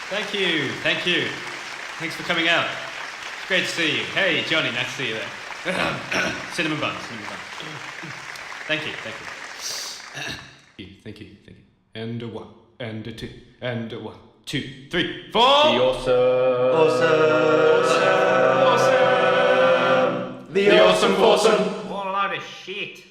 Thank you. Thanks for coming out. It's great to see you. Hey, Johnny, nice to see you there. Cinnamon buns. Thank you. Thank you. And a one, and a two, and a 1, 2, 3, 4. The awesome foursome. What a load of shit.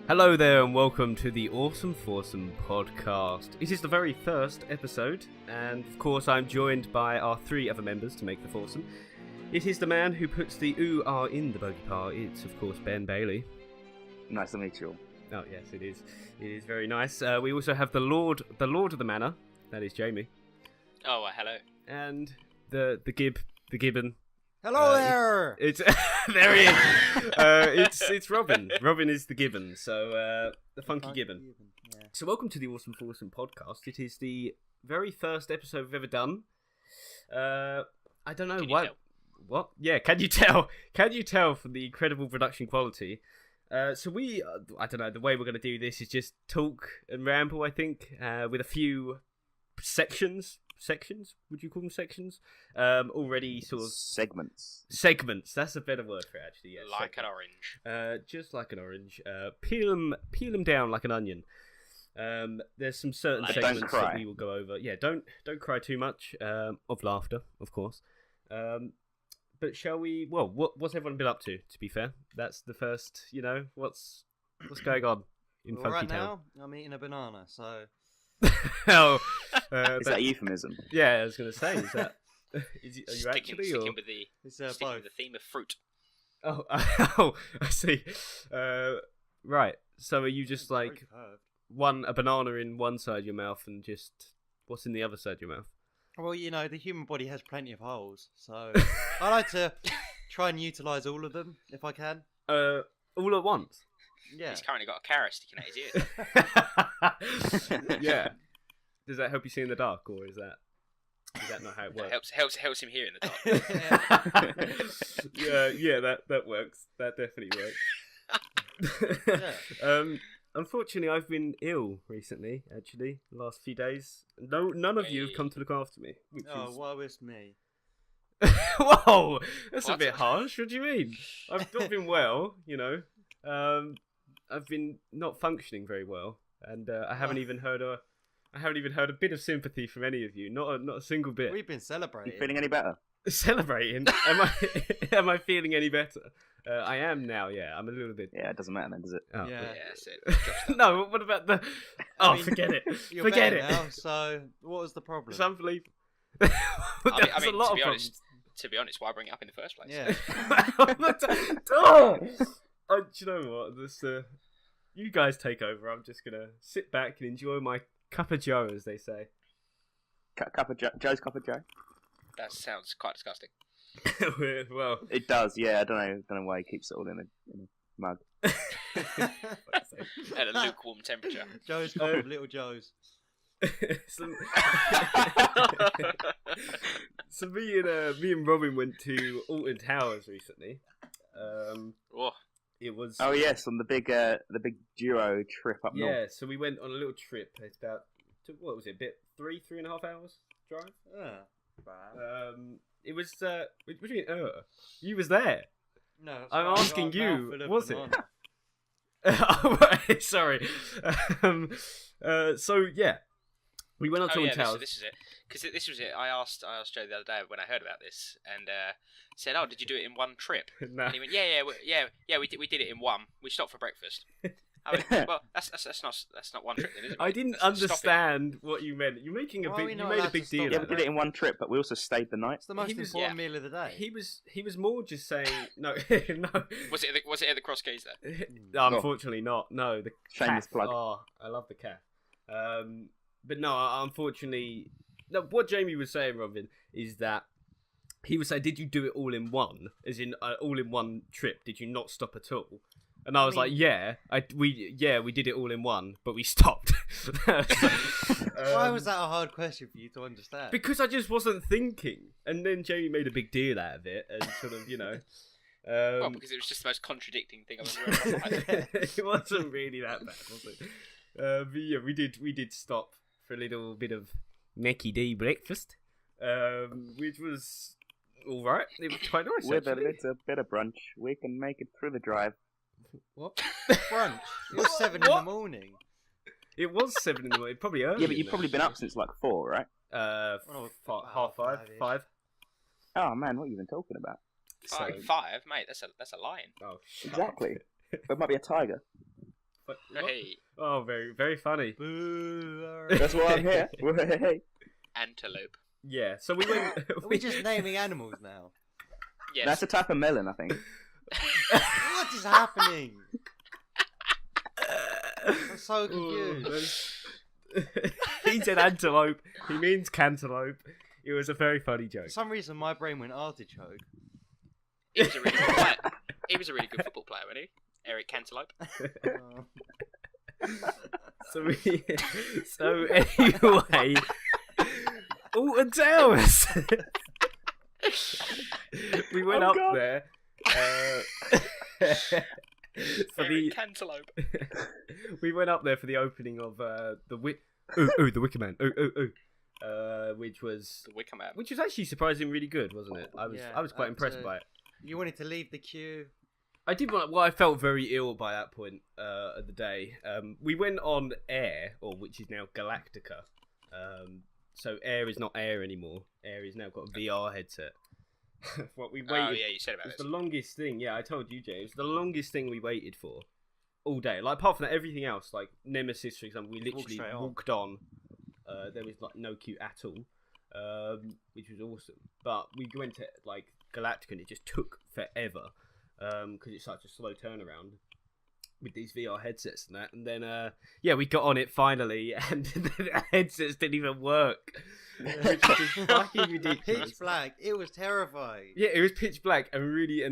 Hello there and welcome to the Awesome Foursome podcast. It is the very first episode, and of course I'm joined by our 3 other members to make the foursome. It is the man who puts the ooh-ah in the bogey par. It's of course Ben Bailey. Nice to meet you all. Oh yes, it is. It is very nice. We also have the Lord of the Manor. That is Jamie. Oh, hello. And the Gibbon. Hello there! It's there he is. It's Robin. Robin is the Gibbon, so the funky Gibbon. Yeah. So welcome to the Awesome Foursome podcast. It is the very first episode we've ever done. I don't know what. Yeah, can you tell? Can you tell from the incredible production quality? So we, I don't know. The way we're going to do this is just talk and ramble. I think with a few sections. Would you call them sections? Already sort of segments. That's a better word for it, actually. Yeah, like segment. an orange. Just like an orange. Peel them down like an onion. There's some certain But segments don't cry. that we will go over. Yeah, don't cry too much. Of laughter, of course. But shall we? Well, what's everyone been up to? To be fair, that's the first. You know, what's going on in Well, Funky right Town? now, I'm eating a banana, so... Oh, Is that a euphemism? yeah, I was going to say, is that? Are you Sticking actually? Or? with the It's sticking both. with the theme of fruit. Oh, I see. Right. So are you just Very like curved. a banana in one side of your mouth and just what's in the other side of your mouth? Well, you know, the human body has plenty of holes, so I like to try and utilise all of them, if I can. All at once. Yeah. He's currently got a carrot sticking out his ears. Yeah. Does that help you see in the dark, or is that not how it That works? helps him hear in the dark. yeah, that works. That definitely works. Unfortunately, I've been ill recently. Actually, the last few days. None of you have come to look after me. Which Oh, is... woe is me. Whoa, that's a What? bit harsh. What do you mean? I've not been well. You know, I've been not functioning very well, and I haven't even heard a bit of sympathy from any of you. Not a single bit. We've been You celebrating. feeling any better? Celebrating? Am I feeling any better? I am now. Yeah, I'm a little bit. Yeah, it doesn't matter then, does it? Oh. Yeah. Yeah, that's it. No, what about the? I Oh, mean, forget it. You're Forget better it. now, so what was the problem? It's unbelievable. I There's mean, a lot to of be problems. honest, why bring it up in the first place? Yeah. Oh, do you know what? This, you guys take over. I'm just gonna sit back and enjoy my cup of Joe, as they say. Cup of Joe's cup of Joe? That sounds quite disgusting. Well, It does, yeah. I don't know why he keeps it all in a mug. At a lukewarm temperature. Joe's cup of Little Joe's. so, so me and Robin went to Alton Towers recently. Oh, It was Oh yes, on the big duo trip up north. yeah. So we went on a little trip. It's about what was it? A bit 3.5 hours drive. Bad. It was. What do you mean? You was there. No, that's I'm right, I got asking a you, mouthful of was it? banana. Oh, right, sorry. So yeah, we went on to oh yeah, Towers. this is it. Because this was it. I asked Joe the other day when I heard about this, and said, "Oh, did you do it in one trip?" Nah. And he went, "Yeah, we did it in one. We stopped for breakfast." I went, "Well, that's not one trip, then, is it?" I mate? didn't That's stopping." understand what you meant. You're making a Why are we big. You not made a allowed big to deal. stop Yeah, out we of did that. it in one trip, but we also stayed the night. It's the most He was- important yeah. meal of the day. He was more just saying no. No. Was it at the Cross Keys there? No, unfortunately not. No, the Shameless calf. plug. Oh, I love the calf. But no, unfortunately, no. What Jamie was saying, Robin, is that he was saying, "Did you do it all in one? As in, all in one trip? Did you not stop at all?" And I was like, "Yeah, we did it all in one, but we stopped." Why was that a hard question for you to understand? Because I just wasn't thinking, and then Jamie made a big deal out of it, and sort of, you know. Well, because it was just the most contradicting thing I've ever heard in my life. It wasn't really that bad, was it? But yeah, we did stop for a little bit of Mackie D breakfast, which was all right. It was quite nice. With a actually. little bit of brunch, we can make it through the drive. What? Brunch. It was 7 in the What? morning. It was 7 in the morning. Probably early. Yeah, but you've probably been up since like 4, right? Half five. 5-ish. 5. Oh man, what have you been talking about? Five, mate. That's a lion. Oh, shut Exactly. up. It might be a tiger. What? Hey, Oh, very, very funny. Boo. That's why I'm here. Hey. antelope. Yeah. So we went. Are we just naming animals now? Yes. That's a type of melon, I think. What is happening? I'm so Oh, confused. he said antelope. He means cantaloupe. It was a very funny joke. For some reason, my brain went artichoke. He was a really good player. He was a really good football player, wasn't he? Eric Cantaloupe. So anyway, Alton Towers. We went Oh, up God. there for Eric the. Cantaloupe. We went up there for the opening of the the Wicker Man. Which was The Wicker Man. actually surprisingly really good, wasn't it? I was quite impressed by it. You wanted to leave the queue. I did want. Well, I felt very ill by that point of the day. We went on Air, which is now Galactica. So Air is not Air anymore. Air is now got a VR headset. What we waited. Oh yeah, you said about It's this. the longest thing. Yeah, I told you, Jay. It was the longest thing we waited for all day. Like apart from that, everything else, like Nemesis, for example, we literally straight on. walked on. There was like no queue at all, which was awesome. But we went to like Galactica, and it just took forever because it's such a slow turnaround with these VR headsets and that. And then we got on it finally, and the headsets didn't even work, which was just fucking ridiculous. Pitch black. It was terrifying. Yeah, it was pitch black and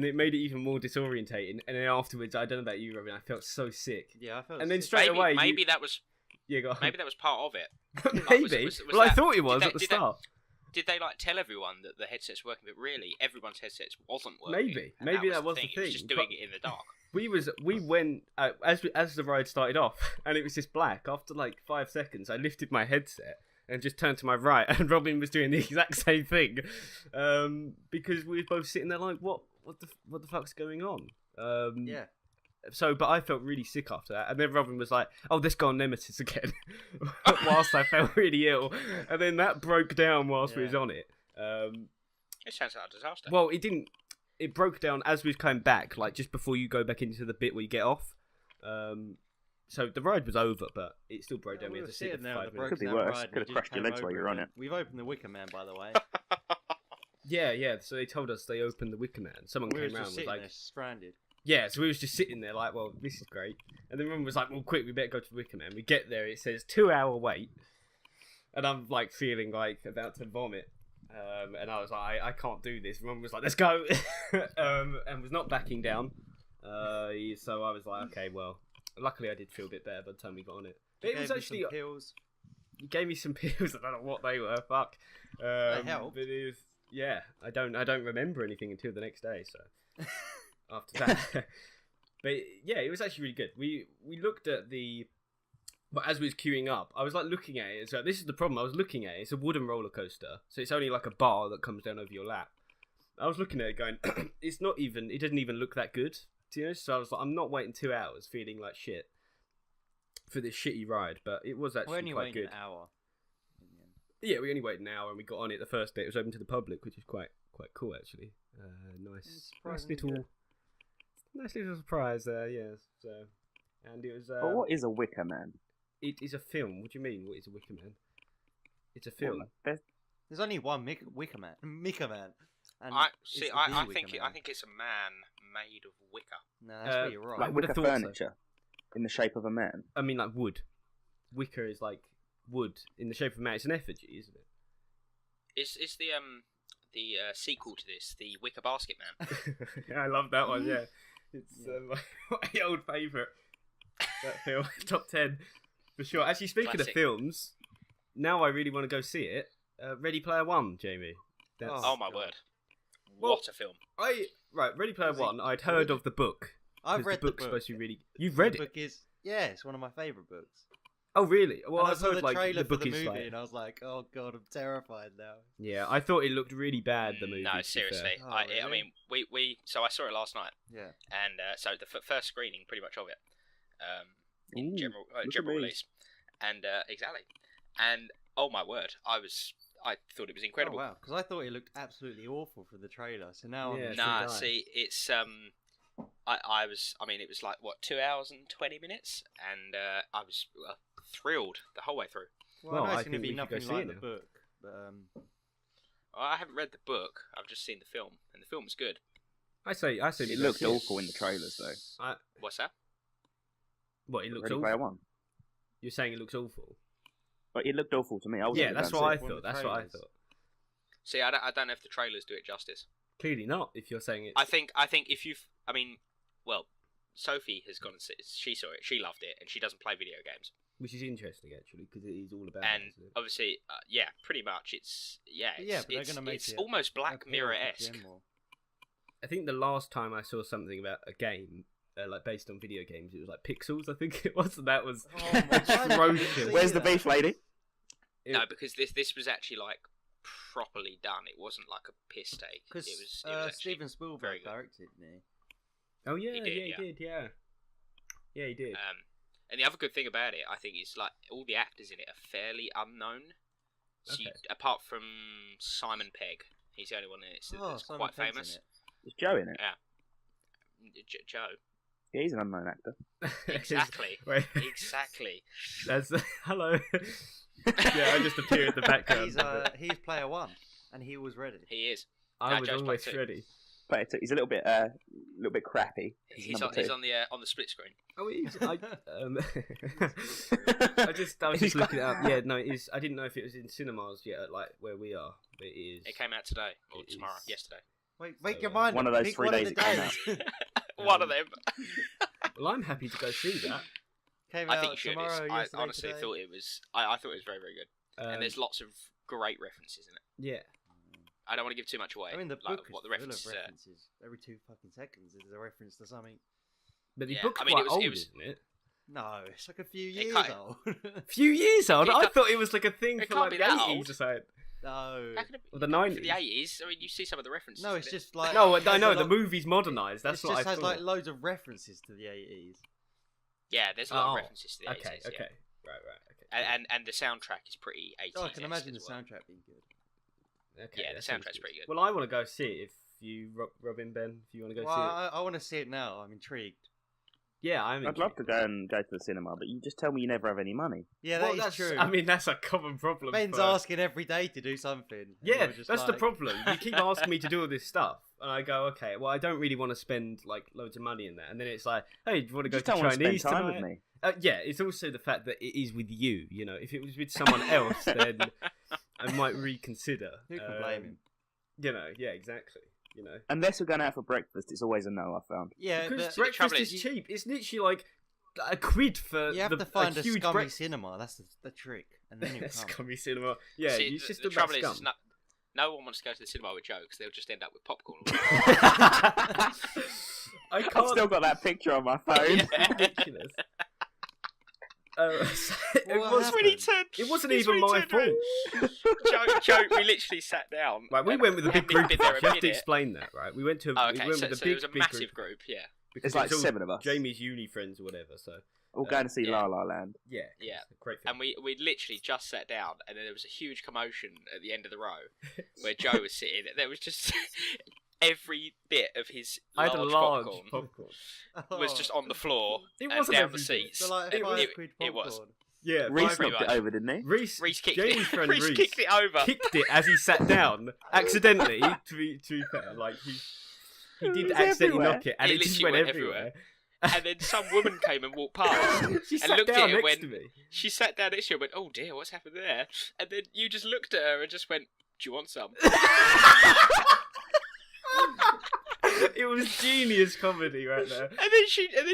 it made it even more disorientating. And then afterwards, I don't know about you, Robin, I felt so sick. Yeah, I felt. And then sick. straight away, Maybe that was go on. maybe that was part of it. Maybe. was Well, I that- thought it was did at the they- start. Did they like tell everyone that the headset's working, but really everyone's headsets wasn't working? Maybe. and Maybe that was the It was thing, just doing but- it in the dark. We went as the ride started off, and it was just black. After like 5 seconds, I lifted my headset and just turned to my right, and Robin was doing the exact same thing, because we were both sitting there like, what the fuck's going on? Yeah. So, but I felt really sick after that, and then Robin was like, "Oh, let's go on Nemesis again," whilst I felt really ill, and then that broke down whilst we was on it. It sounds like a disaster. Well, it didn't. It broke down as we was coming back, like just before you go back into the bit where you get off. So the ride was over, but it still broke down. We had to sit there for 5 minutes. Could be worse. Could have crushed your legs while you're on it. We've opened the Wicker Man, by the way. Yeah. So they told us they opened the Wicker Man. Someone We were came around just and was sitting like, there stranded. "Yeah." So we was just sitting there like, "Well, this is great." And then Robin was like, "Well, quick, we better go to the Wicker Man." We get there, it says 2-hour wait, and I'm like feeling like about to vomit. And I was like, I can't do this. Robin was like, "Let's go," and was not backing down. So I was like, okay, well, luckily I did feel a bit better by the time we got on it. But it was actually pills. you gave me some pills. I don't know what they were. Fuck. They helped. But it was, yeah, I don't remember anything until the next day. So after that, but yeah, it was actually really good. We looked at but as we was queuing up, I was like looking at it. So this is the problem. I was looking at it. It's a wooden roller coaster, so it's only like a bar that comes down over your lap. I was looking at it going, it doesn't even look that good. To be honest. So I was like, I'm not waiting 2 hours feeling like shit for this shitty ride. But it was We're actually only quite waiting good. an hour. Yeah, we only waited an hour and we got on it the first day. It was open to the public, which is quite cool actually. Nice surprisingly nice little surprise there. Yes. So, and it was. But what is a Wicker Man? It is a film. What do you mean? What is a Wicker Man? It's a film. There's only one Wicker Man. Wicker Man. And I it's see. the I Wicker think Man. it's a man made of wicker. No, that's where you're wrong. I Like would have wicker thought so. furniture in the shape of a man. I mean, like wood. Wicker is like wood in the shape of a man. It's an effigy, isn't it? Is the sequel to this the Wicker Basket Man? Yeah, I love that one. Yeah, it's my old favourite. That film, top 10 for sure. Actually, speaking Classic. of films, now I really want to go see it. Ready Player One, Jamie. That's, Oh my God. word! Well, What a film! Ready Player One. I'd heard of the book. I've 'cause read the book's the book. supposed to be really. You've read The it? book is it's one of my favourite books. Oh, really? Well, And I I've saw heard the like trailer the for book the is movie, like. and I was like, "Oh god, I'm terrified now." Yeah, I thought it looked really bad. The movie. No, to be seriously. fair. Oh, I really? mean, so I saw it last night, Yeah. and so the first screening, pretty much of it, in Ooh, general look at general me. release, and exactly, and oh my word, I thought it was incredible. Oh wow, because I thought it looked absolutely awful for the trailer. So now Yeah, I'm so Nah, did I. see, it's it was like what 2 hours and 20 minutes, and I was thrilled the whole way through. Well, I know I it's going to think be we should go nothing see like it the now. book, but I haven't read the book. I've just seen the film, and the film is good. I say. It looked awful in the trailers, though. What's that? What it looks Ready awful. Player One. You're saying it looks awful. But it looked awful to me. I was Yeah, that's what I see it. thought. That's what I Trailers. thought. See, I don't know if the trailers do it justice. Clearly not. If you're saying it. I think if Sophie has gone and she saw it, she loved it, and she doesn't play video games. Which is interesting actually, because it is all about. And isn't it? obviously, pretty much, it's but they're gonna make it's it almost Black appeal to Mirror-esque. general. I think the last time I saw something about a game, like based on video games, it was like Pixels. I think it was, and that was Oh my God, I didn't atrocious. see Where's the that. beef, lady? No, because this was actually like properly done. It wasn't like a piss take. Because It was actually Steven Spielberg very good. directed, didn't he? Oh yeah, He did, he yeah. did, yeah. Yeah, he did. And the other good thing about it, I think, is like all the actors in it are fairly unknown. So Okay. apart from Simon Pegg, he's the only one in it that's Simon quite Pegg's in famous. it. Is Joe in it? Joe. Yeah, he's an unknown actor. Exactly. Wait, Exactly. that's hello. Yeah, I just appear in the background. He's player one, and he was ready. He is. I was Joe's always back too. ready. But he's a little bit crappy. He's number on two. the split screen. Oh, it is. I was just looking it up. Yeah, no, it is. I didn't know if it was in cinemas yet, like where we are. But it is. It came out today or It tomorrow. is. Yesterday. Wait, make So, your mind. one up. of those Pick 3 one of days the it came days. One of them. Well, I'm happy to go see that. Came I out think you should. tomorrow. I yesterday, honestly today. thought it was. I thought it was very, very good. And there's lots of great references in it. Yeah. I don't want to give too much away. I mean, the like book what the is full references of are. references. Every 2 fucking seconds, there's a reference to something. But the Yeah, book's I mean, quite it was- old, it was- isn't it? No, it's like a few It years can't- old. Few years old. It I can't- thought it was like a thing it for can't like be the that 80s old. or something. No. How can it be? Or the it can't be 90s. For the 80s. I mean, you see some of the references. No, in it's it. just like. No, I has know a the lot- movie's modernised. That's it what I just has thought. like loads of references to the 80s. Yeah, there's a lot Oh, of references to the 80s. Okay, yeah. okay, right, okay. And the soundtrack is pretty 80s. Oh, I can imagine the as well. soundtrack being good. Okay, Yeah, that the sounds soundtrack's pretty good. Well, I want to go see it. If you, Robin, Ben, if you want to go Well, see it. I want to see it now. I'm intrigued. Yeah, I'm. I'd love to go to the cinema, but you just tell me you never have any money. Yeah, Well, that is that's, true. I mean, that's a common problem. Ben's for- asking every day to do something. and Yeah, you're just that's the like- problem. You keep asking me to do all this stuff, and I go, okay, well, I don't really want to spend like loads of money in that. And then it's like, hey, do you want to You go just to don't want to Chinese spend time tonight? with me. Yeah, it's also the fact that it is with you. You know, if it was with someone else, then I might reconsider. Who can blame him? You know, yeah, exactly. You know, Unless we're going out for breakfast, it's always a no, I found. Yeah, because but breakfast trouble is is cheap. It's literally like a quid for you have the, to find a huge scummy breakfast. cinema. That's the trick. And then you come. Scummy cinema. Yeah, See, it's just the about trouble is, scum. no one wants to go to the cinema with Joe because they'll just end up with popcorn. I I've can't. still got that picture on my phone. Yeah. Ridiculous. It What was. That's when he happened? turned. It wasn't that's even when he my turned around. fault. Joe, we literally sat down. Right, we and went with a we big hadn't group. been Of there us. a You have to minute. explain that, right? We went to. Oh, we okay, went so, with a so big, it was a big massive group. Yeah, because It's like it's all 7 of us. Jamie's uni friends or whatever. So All going to see yeah. La La Land. yeah, Yeah. it's a great film. and we literally just sat down, and then there was a huge commotion at the end of the row where Joe was sitting. There was just every bit of his I had a large large popcorn Oh. was just on the floor It and wasn't down every the bit. seats. So like It was- 5 quid it was. popcorn. Yeah, Reese five- pretty knocked it much. over, didn't he? Reese kicked Jamie's it. friend Reese Reese kicked it over. kicked it as he sat down accidentally. To be fair, like he It did was accidentally everywhere. knock it, and It it just literally went went everywhere. And then some woman came and walked past. She And sat looked at down it next when- to me. She sat down next to you and went, "Oh dear, what's happened there?" And then you just looked at her and just went, "Do you want some?" It was genius comedy right there. And then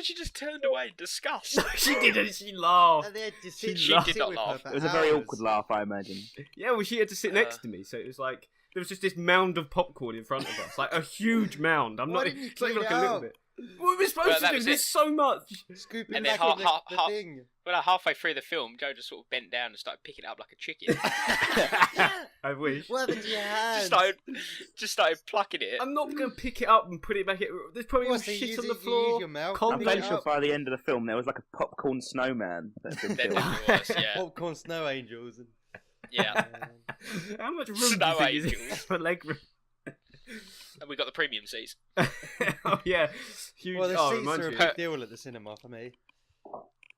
she just turned away in disgust. No, she didn't. She laughed. And they had to She sit, She did sit not with laugh. her for It was a very hours. awkward laugh, I imagine. Yeah, well, she had to sit next to me, so it was like there was just this mound of popcorn in front of us, like a huge mound. I'm Why not. didn't you It's not even clean like it a little up? bit. What are we supposed Well, to that do? was There's it. so much. Scoop it And then back in the thing. Well, halfway through the film, Joe just sort of bent down and started picking it up like a chicken. I wish. What happened to your hands? just started plucking it. I'm not going to pick it up and put it back. There's probably What, all so you shit use on it- the you floor. use your mouth, Con- I'm pick fairly it sure up? by the end of the film there was like a popcorn snowman. That had been There built. definitely was, yeah. Popcorn snow angels. And... Yeah. How much room Snow do you think is angels. it for leg room? And we got the premium seats. Oh yeah, huge. Well, the oh, seats reminds are a me. big deal at the cinema for me.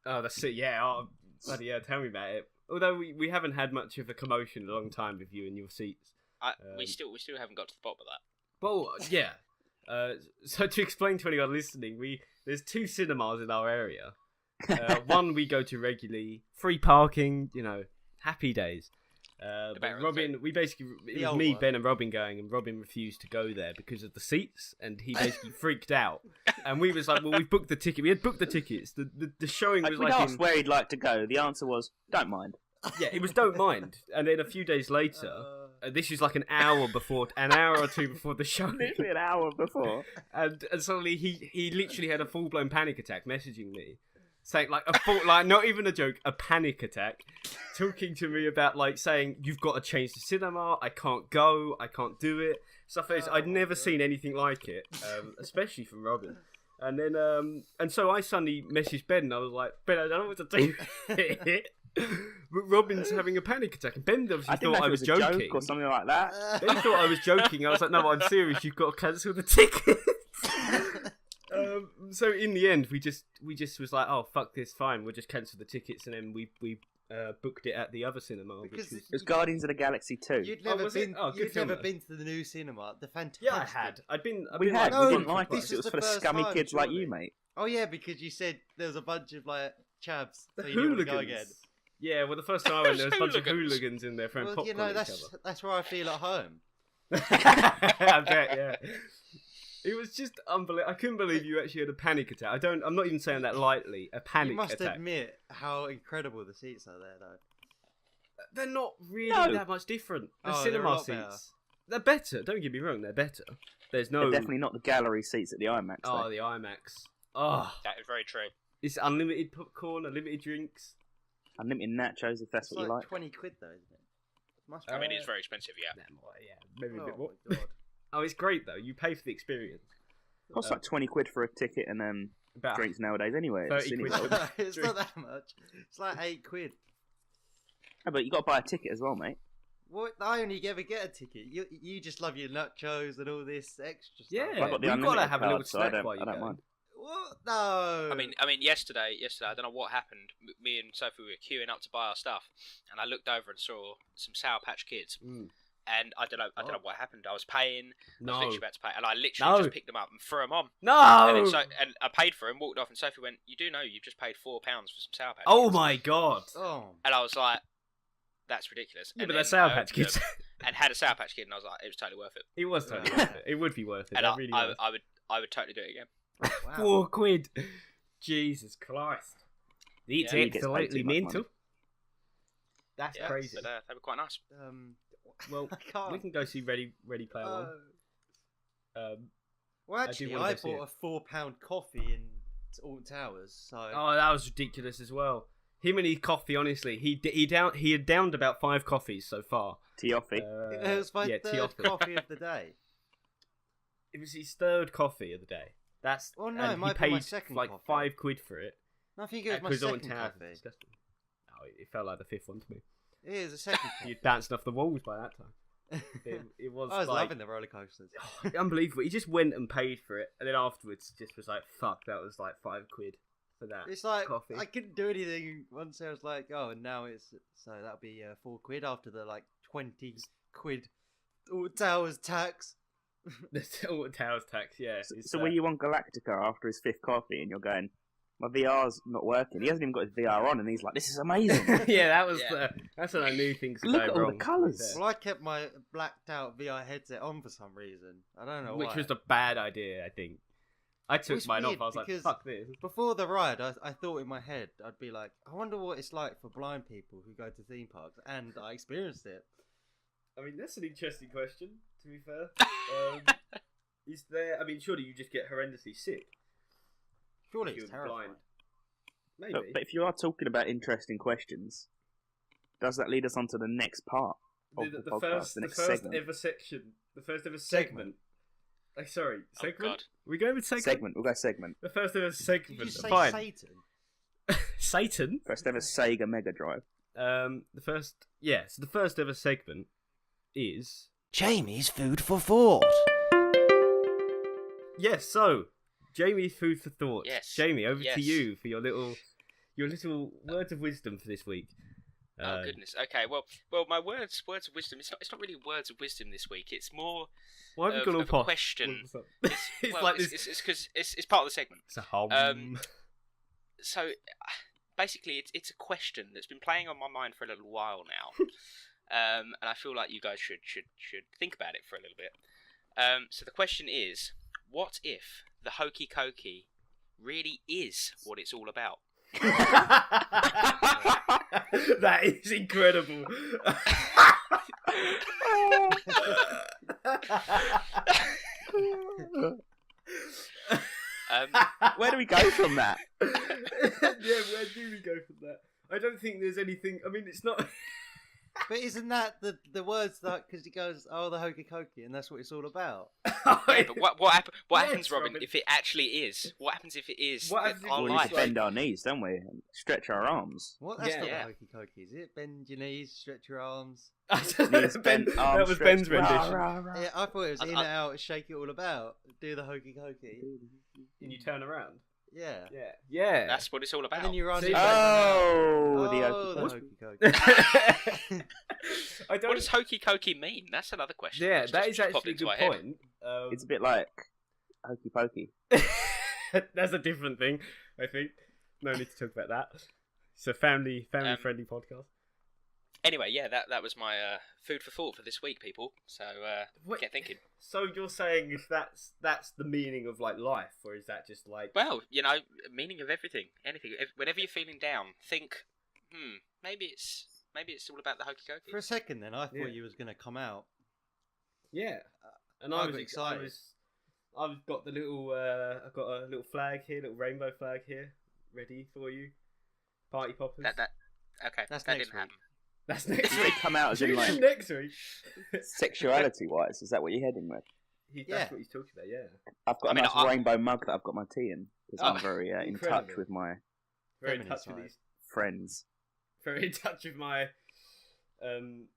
Oh, the seat. Yeah. Oh, bloody yeah. Tell me about it. Although we haven't had much of a commotion in a long time with you and your seats. We still haven't got to the bottom of that. Well, yeah. So to explain to anyone listening, there's 2 cinemas in our area. One we go to regularly, free parking. Happy days. But better of Robin, we basically it The was old me, one. Ben, and Robin going, and Robin refused to go there because of the seats, and he basically freaked out. And we was like, well, we've booked the ticket. We had booked the tickets. The showing was We like asked in, where he'd like to go. The answer was, don't mind. yeah, it was don't mind. And then a few days later, this is like an hour or two before the show. Literally an hour before. And suddenly he literally had a full blown panic attack, messaging me, saying like not even a joke, a panic attack, talking to me about like saying you've got to change the cinema, I can't go, I can't do it. Stuff like this. I'd never seen anything like it, especially from Robin. And then and so I suddenly messaged Ben and I was like, Ben, I don't know what to do. But Robin's having a panic attack, and Ben obviously I didn't thought know I if it was was a joking. joke or something like that. Ben thought I was joking. I was like, no, I'm serious. You've got to cancel the tickets. So in the end, we just was like, oh fuck this, fine. We'll just cancel the tickets, and then we booked it at the other cinema. Because Which was, It was Guardians of the Galaxy 2. You'd Oh, never was it? been. Oh, good You'd film, never though. been to the new cinema. The fantastic. yeah, I had. I'd been. We had. No, We didn't like this it. It is was the for the first scummy time, kids like surely. you, mate. Oh yeah, because you said there was a bunch of like chavs. The so you didn't want to go hooligans. again. Yeah, well, the first time I went, there was a bunch of Hooligans. hooligans in there throwing Well, popcorn at each that's where I feel at home. other. I bet, yeah. It was just unbelievable. I couldn't believe you actually had a panic attack. I'm not even saying that lightly. A panic You must attack. admit how incredible the seats are there, though. They're not really No. that much different. The Oh, they're a cinema lot seats. better. They're better. Don't get me wrong. They're better. There's no. They're definitely not the gallery seats at the IMAX. Oh, though. the IMAX. Oh, That is very true. it's unlimited popcorn, unlimited drinks. Unlimited nachos if that's It's what you like like. 20 quid though, isn't it? Must I mean, Uh, it's very expensive, yeah. Nah, more, yeah, maybe a bit Oh more. my god. Oh, it's great though. You pay for the experience. Costs like 20 quid for a ticket and then About drinks nowadays anyway. at the 30 quid. cinema. It's not that much. It's like 8 quid. No, but you got to buy a ticket as well, mate. What? I only ever get a ticket. You just love your nachos and all this extra stuff. Yeah, I've got the we've got to unlimited have a card, little so I snack don't, while you I don't go. mind. What? No. I mean, yesterday, I don't know what happened. Me and Sophie were queuing up to buy our stuff, and I looked over and saw some Sour Patch Kids, Mm. and I don't know what happened. I was paying, I was No, literally about to pay, and I literally No. just picked them up and threw them on. no. And, and I paid for them, walked off, and Sophie went, "You do know you've just paid £4 for some Sour Patch Oh Kids." my god. Oh. And I was like, "That's ridiculous." Yeah, And but then that's Sour I Patch opened Kids. them and had a Sour Patch Kid, and I was like, "It was totally worth it." It was totally worth it. It would be worth it. And That really was. I would totally do it again. Wow. £4. Jesus Christ. The Yeah, he it's gets paid absolutely too much mental. money. That's Yeah, crazy. but they were quite nice. Well, I can't. we can go see Ready Player One. Oh. Well, I do actually, wanna I go see bought a £4 coffee in Alton Towers. So Oh, that was ridiculous as well. Him and his coffee, honestly, he had downed about 5 coffees so far. Tioffi. it was my yeah, third Tioffi. coffee of the day. It was his 3rd coffee of the day. That's Oh, no, and it might he be my paid second like coffee. £5 for it. No, I think it was my Because Alton second Towers is coffee. disgusting. No, it felt like the 5th one to me. It is a second coffee. You're bouncing off the walls by that time. It was I was like, loving the roller coasters. unbelievable. He just went and paid for it, and then afterwards just was like, "Fuck, that was like £5 for that." It's like coffee. I couldn't do anything once. I was like, oh, and now it's so that'll be £4 after the like 20 quid Alton Towers tax. The Alton Towers tax, yeah. it's, So were you on Galactica after his 5th coffee and you're going, my VR's not working. He hasn't even got his VR on and he's like, this is amazing. yeah, that was Yeah. that's when I knew things were Look going at all the wrong. colours. Well, I kept my blacked out VR headset on for some reason. I don't know Which why. was a bad idea, I think. I took It's mine weird off. I was like, because- "Fuck this." Before the ride, I thought in my head, I'd be like, I wonder what it's like for blind people who go to theme parks, and I experienced it. I mean, that's an interesting question. To be fair, is there? I mean, surely you just get horrendously sick. Surely if it's you're blind. terrifying. Maybe. But if you are talking about interesting questions, does that lead us on to the next part of the podcast, the next segment? Ever section, the first ever segment. Sorry, segment. God. We going with segment? We'll go segment. The first ever Did segment. you say Fine. Satan? Satan. First ever Sega Mega Drive. So the first ever segment is Jamie's food for thought. yes. So Jamie's food for thought. Yes. Jamie, over Yes. to you for your little words of wisdom for this week. Oh goodness. Okay. Well, my words of wisdom. It's not really words of wisdom this week. It's more Why have you of, got all of a posh? question. It's Well, like this. it's because it's part of the segment. It's a hum. So basically, it's a question that's been playing on my mind for a little while now, and I feel like you guys should think about it for a little bit. So the question is, what if the hokey cokey really is what it's all about? That is incredible. Where do we go from that? Yeah, where do we go from that? I don't think there's anything. I mean, it's not. But isn't that the words that because he goes, oh, the hokey cokey, and that's what it's all about? Yeah, but what Yes, happens, Robin, Robin. if it actually is? What happens if it is What happens if our it We is need life? to bend our knees, don't we? And stretch our arms. What? That's not Yeah. the hokey cokey, is it? Bend your knees, stretch your arms. Knees bent, that arms was stretched. Ben's rendition. Rah, rah, rah. Yeah, I thought it was in I- and out, shake it all about, do the hokey cokey. And you turn around. Yeah. Yeah. That's what it's all And about. then you run See, into Oh, the the hokey hokey cokey. I don't. What does hokey cokey mean? That's another question. Yeah, which that just- is just popped actually a into good my head. point. It's a bit like hokey pokey. That's a different thing, I think. No need to talk about that. It's a family friendly podcast. Anyway, yeah, that was my food for thought for this week, people. So What- get thinking. So you're saying if that's the meaning of like life, or is that just like Well, meaning of everything, anything. Whenever you're feeling down, think, maybe it's all about the hokey cokey. For a second, then I thought Yeah. you was going to come out. yeah? And I I got was excited. I've got the little I've got a little flag here, little rainbow flag here, ready for you. Party poppers. Okay, That's that next didn't happen. That's next They week. come out as in like next week. sexuality wise. Is that what you're heading with? That's Yeah. what he's talking about. Yeah. I've got I a mean, nice I- rainbow mug that I've got my tea in because I'm Oh, very in touch incredible. with my Very in Feminine touch with side. these. friends. Very in touch with my.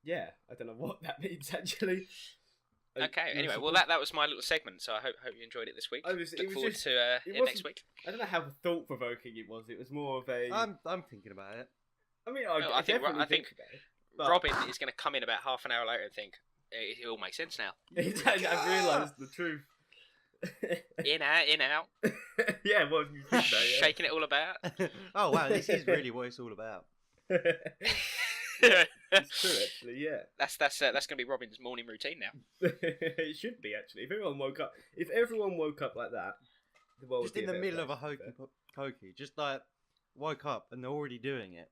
Yeah. I don't know what that means actually. Okay. You Anyway, were well supposed- that was my little segment. So I hope you enjoyed it this week. I was- it Look was forward just- to it it next wasn't- week. I don't know how thought provoking it was. It was more of a. I'm thinking about it. I mean, No, I I think- definitely I think about it, but- Robin is going to come in about half an hour later and think it all makes sense now. I've realised the truth. In out, Yeah, what have you think about? Yeah. shaking it all about. Oh wow, this is really what it's all about. It's true, actually. Yeah, That's going to be Robin's morning routine now. it should be actually. If everyone woke up like that, the world Just would in be the a middle better of a place, to be hokey pokey, just like woke up and they're already doing it.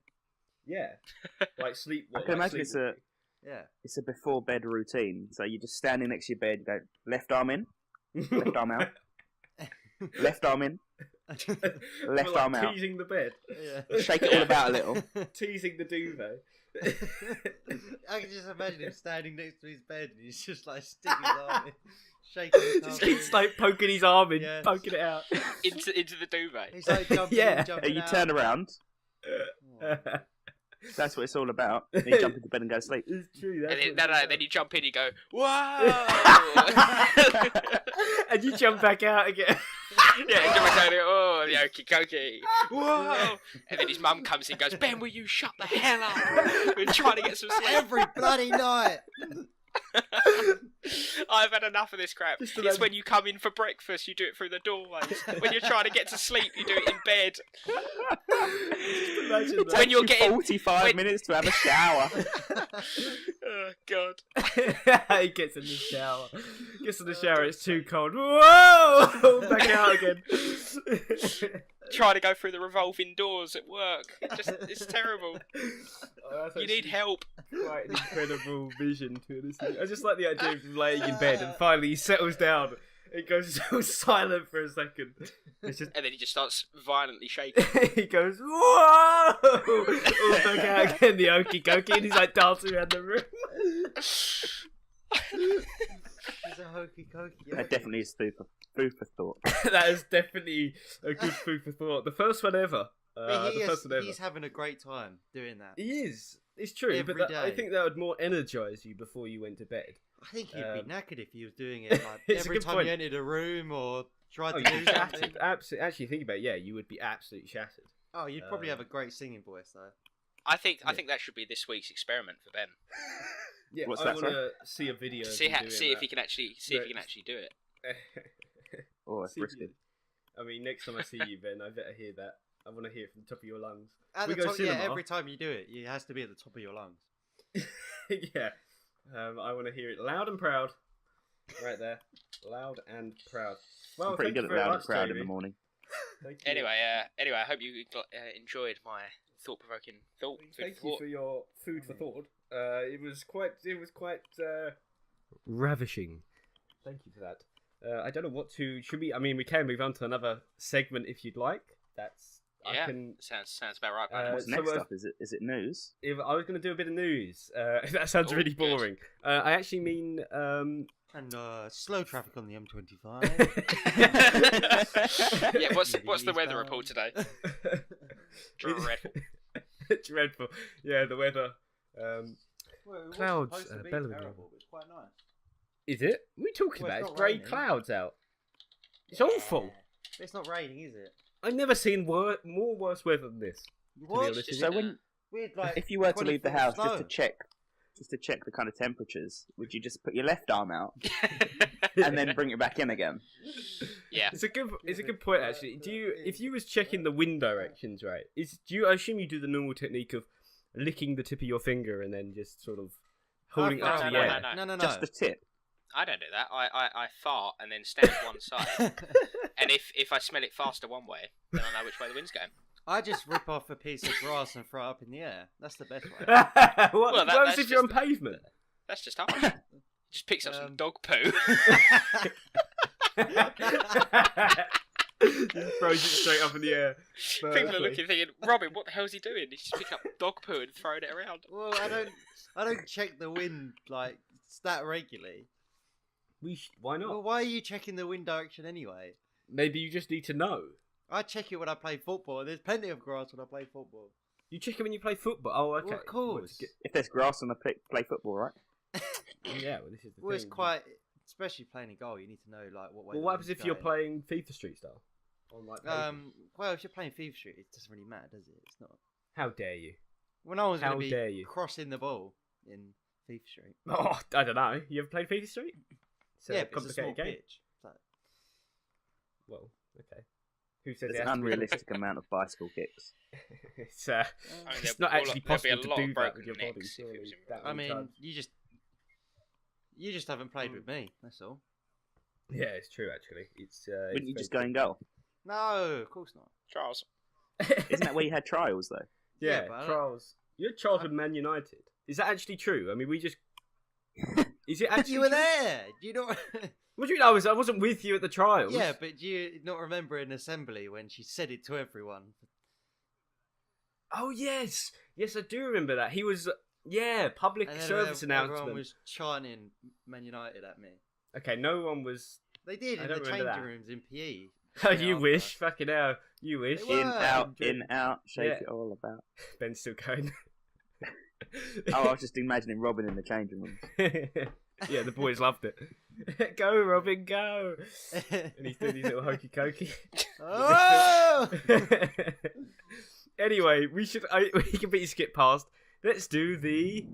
fair. Yeah, like sleep. I can imagine it's a Yeah. before bed routine. So you're just standing next to your bed. You go left arm in, left arm out, left arm in, left Like arm out. teasing the bed, Yeah. Shake it all about a little. teasing the duvet. I can just imagine him standing next to his bed and he's just like sticking his arm in, shaking his Just arm. keeps like poking his arm in, Yes. poking it out. into the duvet. He's like jumping Yeah. in, jumping You out. turn around. Oh. That's what it's all about. Then you jump into bed and go to sleep. It's true. That's And then, what no, it's no, about. then you jump in, you go, whoa! And you jump back out again. Yeah, and jump out, oh, the okie dokie. Whoa! And then his mum comes in and goes, Ben, will you shut the hell up? We're trying to get some sleep. Every bloody night. I've had enough of this crap. Just It's imagine- when you come in for breakfast, you do it through the doorways. When you're trying to get to sleep, you do it in bed. Imagine It that. When you're takes you getting- 45 when- minutes to have a shower. Oh, God. He gets in the shower. Gets in the shower, it's too cold. Whoa! Back out again. Trying to go through the revolving doors at work. It's terrible. Oh, that's You need actually help. quite an incredible vision to this. I just like the idea of him laying in bed and finally he settles down It goes so silent for a second. It's just And then he just starts violently shaking. he goes, whoa! All back out again, the okey dokey, and he's like dancing around the room. He's a hokey cokey. That definitely is food for thought. That is definitely a good food for thought. The first one ever. He's having a great time doing that. He is. It's true, Every but day. I think that would more energise you before you went to bed. I think he'd be knackered if he was doing it like It's a every good time point. he entered a room or tried Oh, to you'd do be something. shattered. Absolutely. Actually, think about it. Yeah, you would be absolutely shattered. Oh, you'd probably have a great singing voice though. I think that should be this week's experiment for Ben. Yeah, What's I that, want to see a video. To of see him doing if that. he can actually do it. Oh, it's See risky. I mean, next time I see you, Ben, I better hear that. I want to hear it from the top of your lungs. At We the go top, cinema. yeah, every time you do it, it has to be at the top of your lungs. Yeah. I want to hear it loud and proud. Right there. Loud and proud. Well, I'm pretty thank good you at very loud and much, proud in Jamie. the morning. Thank you. Anyway, I hope you enjoyed my thought-provoking thought. Thank you for your food for thought. It was quite ravishing. Thank you for that. I don't know what to. Should we? I mean, we can move on to another segment if you'd like. That's. Yeah, I can. sounds about right. Man. What's so, next up? Is it news? If I was going to do a bit of news, that sounds Oh, really good. boring. I actually mean. And slow traffic on the M25. Yeah, what's the weather report today? Dreadful. Dreadful. Yeah, the weather. Clouds, Well, it was supposed to be bellowing. terrible, but it's quite nice. Is it? What are we talking Well, it's about? It's not grey raining. clouds out. It's awful. But it's not raining, is it? I've never seen more worse weather than this. What? honest with So when We had like if you were to leave the 20 house foot just snow. to check the kind of temperatures, would you just put your left arm out and then bring it back in again? Yeah. It's a good point actually. Do you, if you was checking the wind directions, right? I assume you do the normal technique of licking the tip of your finger and then just sort of holding it up to the air. No. Just the tip. I don't do that. I fart and then stand one side. And if I smell it faster one way, then I know which way the wind's going. I just rip off a piece of grass and throw it up in the air. That's the best way. what Well, what happens that's if you're on just- pavement? That's just harsh. Just picks up some dog poo. Just throws it straight up in the air. People are Perfectly. looking, thinking, Robin, what the hell's he doing? He's just picking up dog poo and throwing it around. Well, I don't check the wind like that regularly. Why not? Well, why are you checking the wind direction anyway? Maybe you just need to know. I check it when I play football. There's plenty of grass when I play football. You check it when you play football. Oh, okay. Well, of course. If there's grass on the play football, right? Yeah, well, this is the Well, it's thing. quite, especially playing a goal. You need to know like what way. Well, the what happens wind's if you're going. playing FIFA Street style? On like pavement? Well, if you're playing FIFA Street, it doesn't really matter, does it? It's not. How dare you? Well, no one's How going to dare be you. crossing the ball in FIFA Street. Oh, I don't know. You ever played FIFA Street? It's yeah, a but it's a small complicated game. pitch. So, Well, okay. Who says There's it an has to be- unrealistic amount of bicycle kicks. it's I mean, it's there'll- not actually there'll be a possible to lot do of that broken with your body. necks if it Surely, was in that I many mean, times. you just haven't played with me. That's all. Yeah, it's true. Actually, it's. Wouldn't you it's just go very and go? No, of course not. Charles. true. Isn't that where you had trials though? Yeah, Yeah, but I don't- Charles. You're childhood Man United. Is that actually true? I mean, we just. Is it actually? You were true? there. Do you not? What do you mean? I wasn't with you at the trials. yeah, but do you not remember in assembly when she said it to everyone? Oh yes, yes, I do remember that. He was. Yeah, public And then service everyone announcement. was chanting Man United at me. Okay, no one was. They did I in don't the remember changing that. rooms in PE. Oh, straight you after. wish, fucking hell, you wish. They were. In, out, shake Yeah. it all about. Ben's still going. Oh, I was just imagining Robin in the changing room. Yeah, the boys loved it. Go, Robin, go! And he's doing his little hokey cokey. Oh! Anyway, we can beat skip past. Let's do the.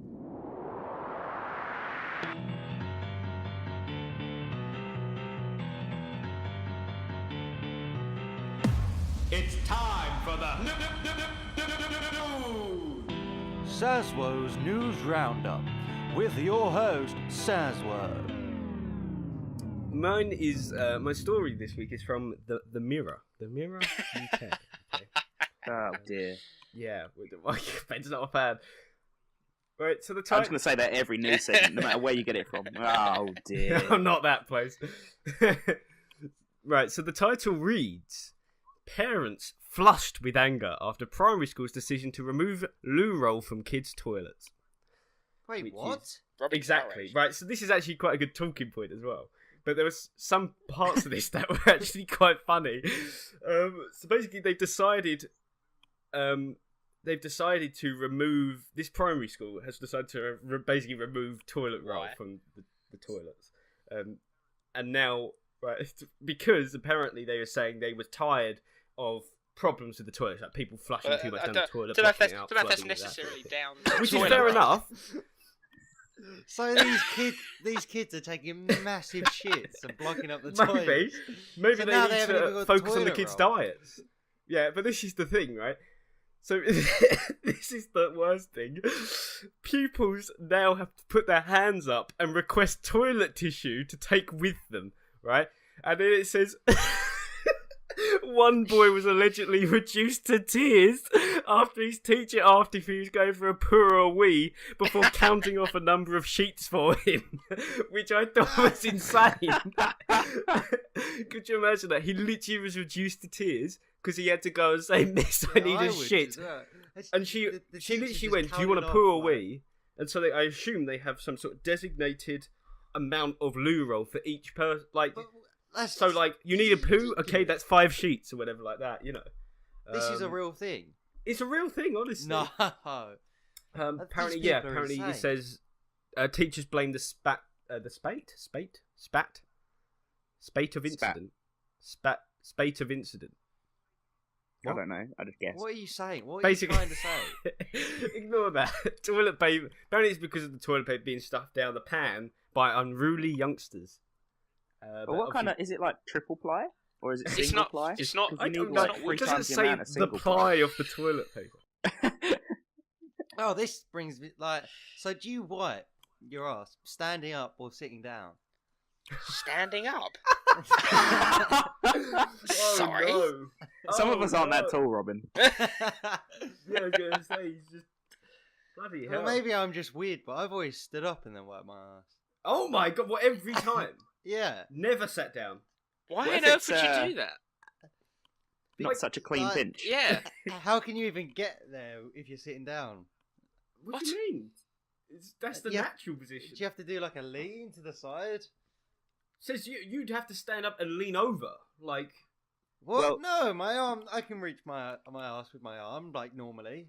It's time for the news. SASWO's News Roundup with your host, SASWO. Mine is my story this week is from the Mirror. The Mirror UK. Okay. Oh dear. Yeah, Ben's not a fan. Right, so the I'm just title. going to say that every news segment, no matter where you get it from. Oh, dear. No, not that place. Right, so the title reads: Parents flushed with anger after primary school's decision to remove loo roll from kids' toilets. Wait, Which what? is- Robin Exactly. Courage. Right. So this is actually quite a good talking point as well. But there was some parts of this that were actually quite funny. So basically, they've decided to remove. This primary school has decided to basically remove toilet roll Right. from the toilets, and now because apparently they were saying they were tired of problems with the toilets, like people flushing too much down the toilet. Don't know if blocking that's, out, don't know if that's flooding with that sort of necessarily thing. down. the Which is toilet fair roll. enough. So these kids are taking massive shits and blocking up the toilet. Maybe So they now need they haven't even to got focus on the toilet kids' roll. diets. Yeah, but this is the thing, right? So this is the worst thing. Pupils now have to put their hands up and request toilet tissue to take with them, right? And then it says one boy was allegedly reduced to tears after his teacher asked if he was going for a poo or a wee before counting off a number of sheets for him, which I thought was insane. Could you imagine that? He literally was reduced to tears because he had to go and say, "Miss, I need a would shit." as well. It's- And she the she teacher's literally just went, "Do you want a counting poo off, or like- wee?" And so I assume they have some sort of designated amount of loo roll for each person. Like, But that's so, just- like, you need a this is poo? Okay, ridiculous. that's 5 sheets or whatever like that, you know. This is a Um, real thing. It's a real thing, honestly. No. Apparently, These yeah. people are Apparently, it insane. says teachers blame the spate of incident. Spate of incident. I What? don't know. I just guessed. What are you saying? What are Basically, you trying to say? ignore that. Toilet paper. Apparently, it's because of the toilet paper being stuffed down the pan by unruly youngsters. But what kind of... Is it like triple ply? Or is it It's single not. ply? It's not. 'Cause I you don't need, know. like, not three It doesn't times the say amount of the single ply of the toilet paper. Oh, this brings me like. So, do you wipe your ass standing up or sitting down? Standing up. Oh, Sorry. no. Some Oh, of us aren't no. that tall, Robin. Yeah, I was gonna say he's just bloody hell. Well, maybe I'm just weird, but I've always stood up and then wiped my ass. Oh my god! What, every time? Yeah. Never sat down. Why What on if earth it's, would you do that? Not Like- such a clean like- pinch. Yeah. How can you even get there if you're sitting down? What, do you mean? That's the Yeah. natural position. Do you have to do like a lean to the side? Says you'd have to stand up and lean over, like. What? Well- No, my arm. I can reach my ass with my arm like normally.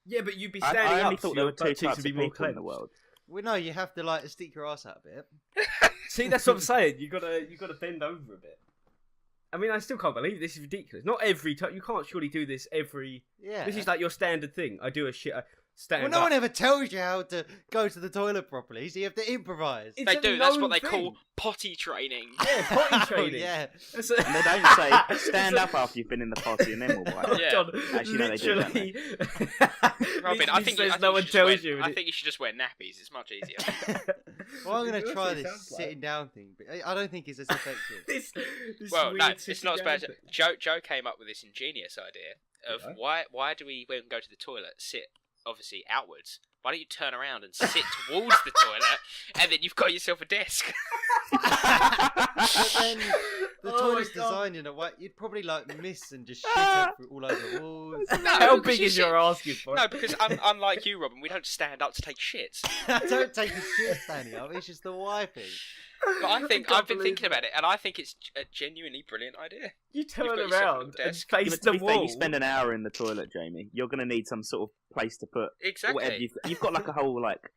Yeah, but you'd be I standing only up, thought so there your were two butt cheeks types would of be more people in the clenched. world. Well, no, you have to like stick your ass out a bit. See, that's what I'm saying. You gotta bend over a bit. I mean, I still can't believe this is ridiculous. Not every time. You can't surely do this every. Yeah. This is like your standard thing. I do a shit. I stand Well, no up. one ever tells you how to go to the toilet properly, so you have to improvise. It's They a do. That's what known they thing. call potty training. Yeah, potty training. Yeah. That's a- And they don't say, stand It's a- up after you've been in the potty and then we'll wipe. Yeah. John, Actually, no, they do, don't they? literally. Robin, I literally think, says I think no you one should just tells wear, you. I think you should just wear nappies. It's much easier. Well, I'm gonna That's try what it this sounds like. sitting down thing, but I don't think it's as effective. this Well, no, weird it's sitting not as bad. down As, Joe came up with this ingenious idea of Yeah. why do we, when we go to the toilet, sit obviously outwards? Why don't you turn around and sit towards the toilet, and then you've got yourself a desk? But then the Oh toilet's my God. designed in a way you'd probably like miss and just shit all over the walls. No, How because big you is sit- your asking for? No, because unlike you, Robin, we don't stand up to take shits. I don't take a shit standing up. It's just the wiping. But I think can't I've been believe thinking about it, and I think it's a genuinely brilliant idea. You turn got yourself a around little and desk. Yeah, face but to the be fair, wall. you spend an hour in the toilet, Jamie. You're going to need some sort of place to put Exactly. whatever you've got like a whole like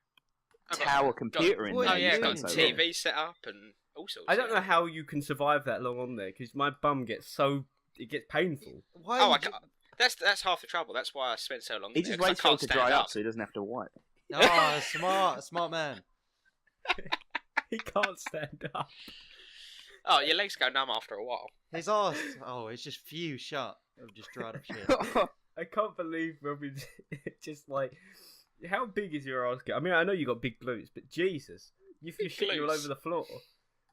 I've got- tower computer in What there. are Oh you yeah, You've got doing spent in so there? long. TV set up and all sorts. I don't know how you can survive that long on there because my bum gets so it gets painful. Why? Oh, I would you- can't. That's half the trouble. That's why I spent so long He there. just 'cause I waits for it can't to stand dry up. up so he doesn't have to wipe. Oh, smart man. He can't stand up. Oh, your legs go numb after a while. His ass. Oh, it's just few shut of just dried up shit. I can't believe Robin just like how big is your ass? I mean, I know you got big glutes, but Jesus, you're Big shitting all glutes. over the floor.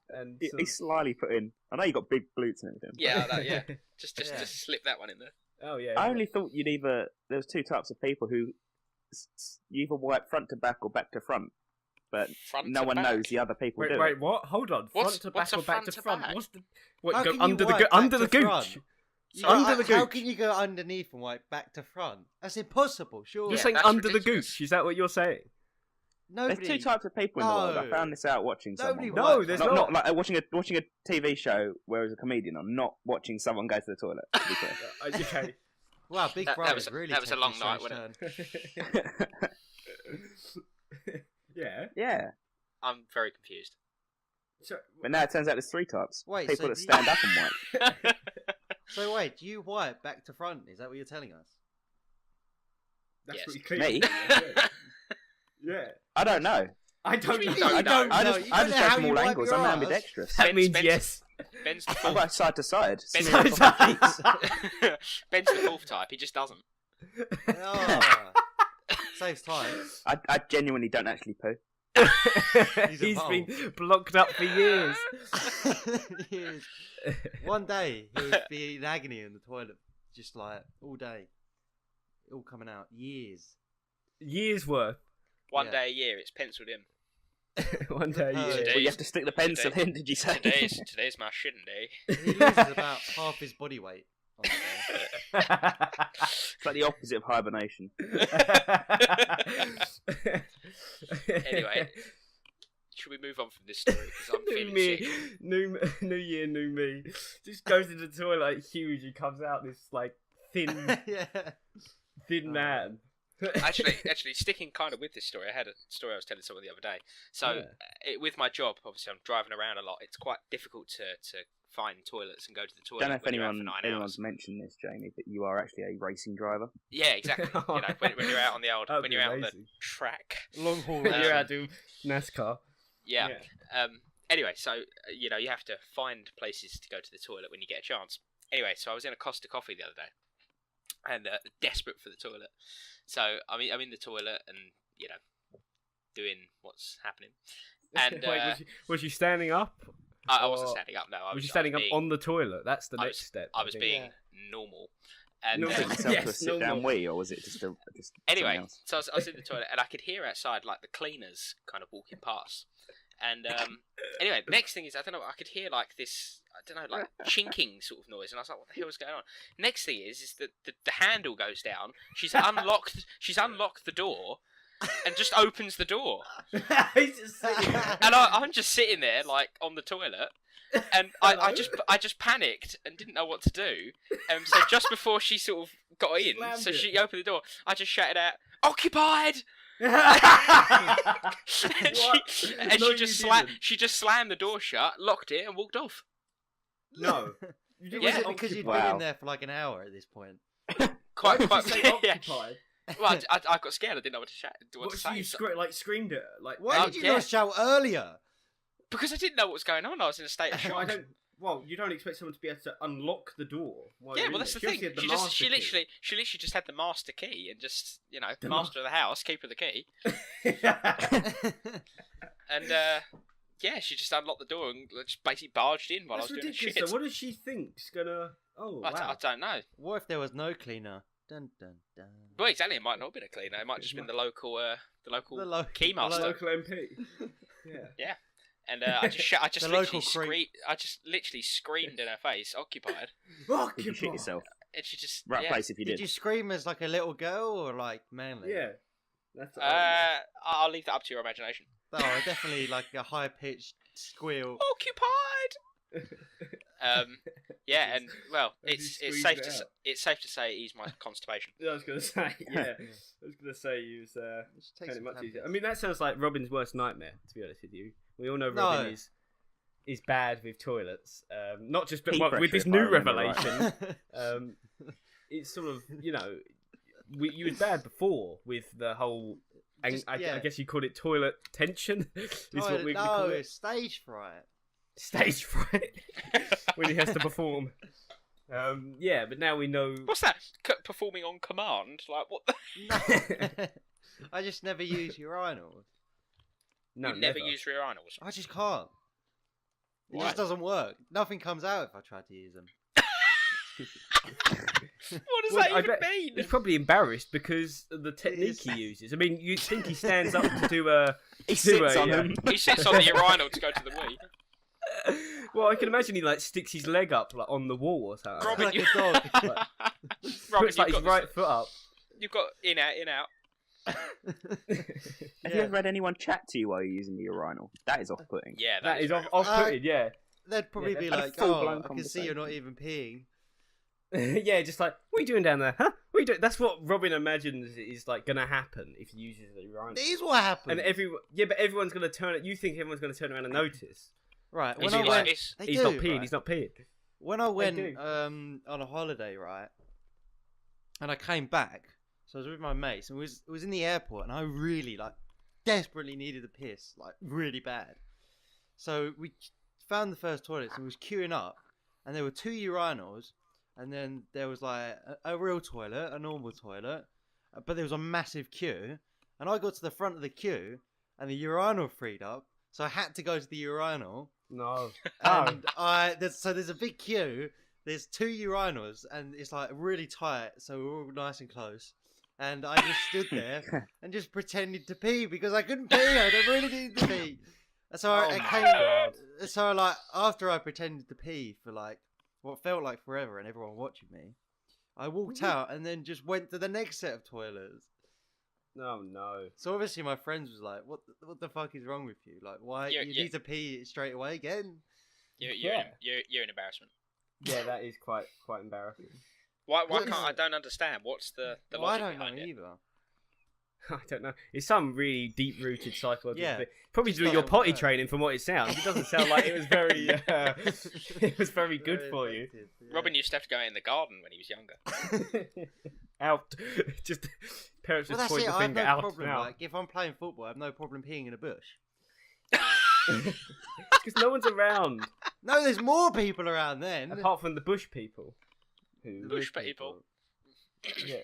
And He's slyly put in. I know you got big glutes and everything. Yeah, I know, yeah. Just Yeah. slip that one in there. Oh yeah. I only thought you'd either. There was two types of people who you either wipe front to back or back to front, but Front no to one back. knows the other people do Wait, it. what? Hold on. What's- Front to what's back a or back front to to front? back? What's the what? How Go can you under the wipe under back the to gooch. front? Under the How gooch. can you go underneath and wipe back to front? That's impossible, sure. You're Yeah, saying that's under ridiculous. the gooch. Is that what you're saying? Nobody. There's two types of people in the world. I No. found this out watching Nobody someone. No, wipes there's back. Not like watching a TV show where as a comedian. I'm not watching someone go to the toilet. To be clear. Okay. Wow, Big That Brother was- really. that was a taking long strange night, turn. Yeah. Yeah, I'm very confused. So, but now it turns out there's three types. Wait, People so that do stand up and wipe. So wait, do you wipe back to front? Is that what you're telling us? that's Yes. what you keep. Me? Yeah. I don't know. I don't You know. don't know. I know. just You I don't just know go how from you all wipe angles. your I'm arse. ambidextrous. That means Ben's- yes. Ben's the I fourth. go side to side. Ben's, Side to side. Ben's the fourth type. He just doesn't. Oh. Saves time. I genuinely don't actually poo. He's He's been evolved. blocked up for years. Yes. One day he would be in agony in the toilet, just like all day, all coming out. Years. Years worth. One Yeah. day a year, it's penciled in. One day a Oh, year. Today- Well, you have to stick the pencil today- in. Did you say? Today's my shitting day. He loses about half his body weight. On the day. It's like the opposite of hibernation. Anyway, should we move on from this story? Because I'm new feeling me, sick. new year, new me. Just goes into the toilet like huge. He comes out this like thin Yeah. Oh. man. Actually, sticking kind of with this story, I had a story I was telling someone the other day. So, with my job, obviously, I'm driving around a lot. It's quite difficult to find toilets and go to the I toilet. don't know if when you're out for 9 anyone's hours. mentioned this, Jamie, but you are actually a racing driver. Yeah, exactly. You know, when you're out on the old, That'd when be you're out on the amazing. track. Long haul. When you're Um, out doing NASCAR. Yeah. Anyway, so you know, you have to find places to go to the toilet when you get a chance. Anyway, so I was in a Costa Coffee the other day, and desperate for the toilet. So I'm in the toilet, and you know, doing what's happening. And Wait, was you standing up? I wasn't or standing up. No, I Was was you standing up being, on the toilet? That's the I next was- step. I was think. being Yeah. normal. And Normal. Took yourself to a Yes, sit down normal. wee, or was it just something anyway, else? so I was in the toilet, and I could hear outside like the cleaners kind of walking past. And anyway, next thing is I don't know. I could hear like this. I don't know, like chinking sort of noise, and I was like, "What the hell is going on?" Next thing is that the handle goes down. She's unlocked. She's unlocked the door, and just opens the door. He's just sitting there. And I'm just sitting there like on the toilet, and I just panicked and didn't know what to do. So just before she sort of got in, Slammed so it. she opened the door, I just shouted out, "Occupied!" and What? she No, just you didn't. she just slammed the door shut, locked it, and walked off. No. Was Yeah. it because you'd been Wow. in there for like an hour at this point? Why did Quite, you say yeah. occupied? Well, I got scared. I didn't know what to shout. What What, to so say. you screamed at her? Like, Why Oh, did you yeah. not shout earlier? Because I didn't know what was going on. I was in a state of I shock. don't. Well, you don't expect someone to be able to unlock the door. While Yeah, you're well, in that's the there. thing. She, obviously She had the master key. literally just had the master key and just, you know, The master of the house, keeper of the key, and yeah, she just unlocked the door and just basically barged in while That's I was doing ridiculous. shit. Though. What does she think's gonna? Oh I wow. don't know. What if there was no cleaner? Dun dun dun. Well, exactly. It might not have been a cleaner. It might have just been the local key the master. Local MP. Yeah. And I just The literally local creep. screamed in her face, "Occupied!" Did you shit yourself? And she just Right yeah. place if you Did did. you scream as like a little girl or like manly? Yeah. That's. I'll leave that up to your imagination. Oh, definitely like a high pitched squeal. Occupied. Yeah, and well, As he it's squeezed safe it to out. it's safe to say he's my constipation. I was gonna say. Yeah. I was gonna say he was. Just take Kind some of much easier. tablets. I mean, that sounds like Robin's worst nightmare. To be honest with you, we all know No. Robin is bad with toilets. Not just, but Peak well, with pressure, this if I new remember right. revelation. It's sort of, you know, you was bad before with the whole. Just- I yeah. guess you call it toilet tension. Is what we call no, it. stage fright. Stage fright when he has to perform. Yeah, but now we know. What's that? Performing on command? Like what? The... No. I just never use urinals. No, you never use urinals. I just can't. It Why? just doesn't work. Nothing comes out if I try to use them. What does Well, that I even bet mean? He's probably embarrassed because of the technique he uses. I mean, you'd think he stands up to do a. He sits on him. He sits on the urinal to go to the wee. Well, I can imagine he like sticks his leg up like on the wall or something. Robin, Like you... a dog. Robin, Puts like his right foot up. You've got in out, in out. Have you ever had anyone chat to you while you're using the urinal? That is off-putting. Yeah, That is very off-putting, yeah. They'd probably Yeah, be that's a like, full-blown I can see you're not even peeing. Yeah, just like, what are you doing down there? Huh? What are you doing? That's what Robin imagines is like gonna happen if he uses the urinal. It is what happened. And but everyone's gonna turn it. You think everyone's gonna turn around and notice? Right, Is when I it went, like- it's- they He's do, not peeing. right? He's not peeing. When I went do. on a holiday, right, and I came back, so I was with my mates, and it was in the airport, and I really like desperately needed a piss, like really bad. So we found the first toilets and was queuing up, and there were 2 urinals, and then there was like a real toilet, a normal toilet, but there was a massive queue, and I got to the front of the queue, and the urinal freed up, so I had to go to the urinal. No. And there's a big queue. There's 2 urinals, and it's like really tight, so we're all nice and close. And I just stood there and just pretended to pee because I couldn't pee. I really needed to pee. And so I came. So like after I pretended to pee for like what felt like forever, and everyone watching me, I walked out and then just went to the next set of toilets. Oh no. So obviously my friends was like, "What the fuck is wrong with you? Like, why you need to pee straight away again?" You're an embarrassment. Yeah, that is quite embarrassing. Why can't I don't understand? What's the Well, logic I don't know behind it? either. I don't know. It's some really deep-rooted psychological Yeah. thing. Probably Just doing your doesn't potty work. training from what it sounds. It doesn't sound like it was very. It was very good for you. effective, yeah. Robin used to have to go in the garden when he was younger. Out. Just parents Well, just that's point it. the I have finger no out. problem. Now. Like, if I'm playing football, I have no problem peeing in a bush. Because no one's around No, there's more people around then. apart from the bush people. Who? Bush people. Yeah.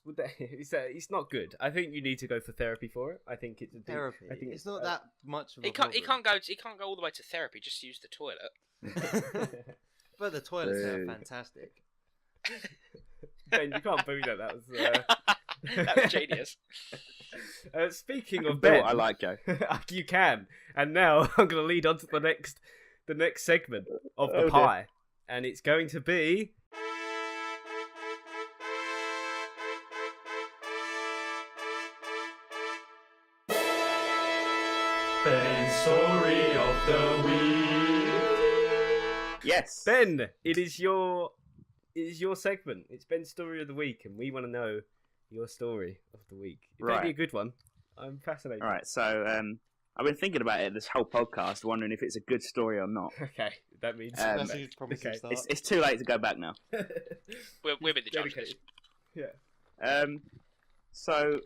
Would that- It's not good. I think you need to go for therapy for it. I think it's a Therapy. I think It's not that much of a He can't problem. go all the way to therapy. Just use the toilet. But the toilets are Boo. fantastic. Ben, you can't boo that. That was. That was genius. Speaking of Bill, Ben, I like Joe. you can. And now I'm going to lead on to the next segment of the Oh, dear. pie, and it's going to be. Ben's story of the week. Yes. Ben, it is your segment. It's Ben's story of the week, and we want to know your story of the week. It better be a Right. good one. I'm fascinated. All right. So I've been thinking about it this whole podcast, wondering if it's a good story or not. Okay, that means That's a promising okay. start. It's too late to go back now. We're with the judges. Dedicated. Yeah. So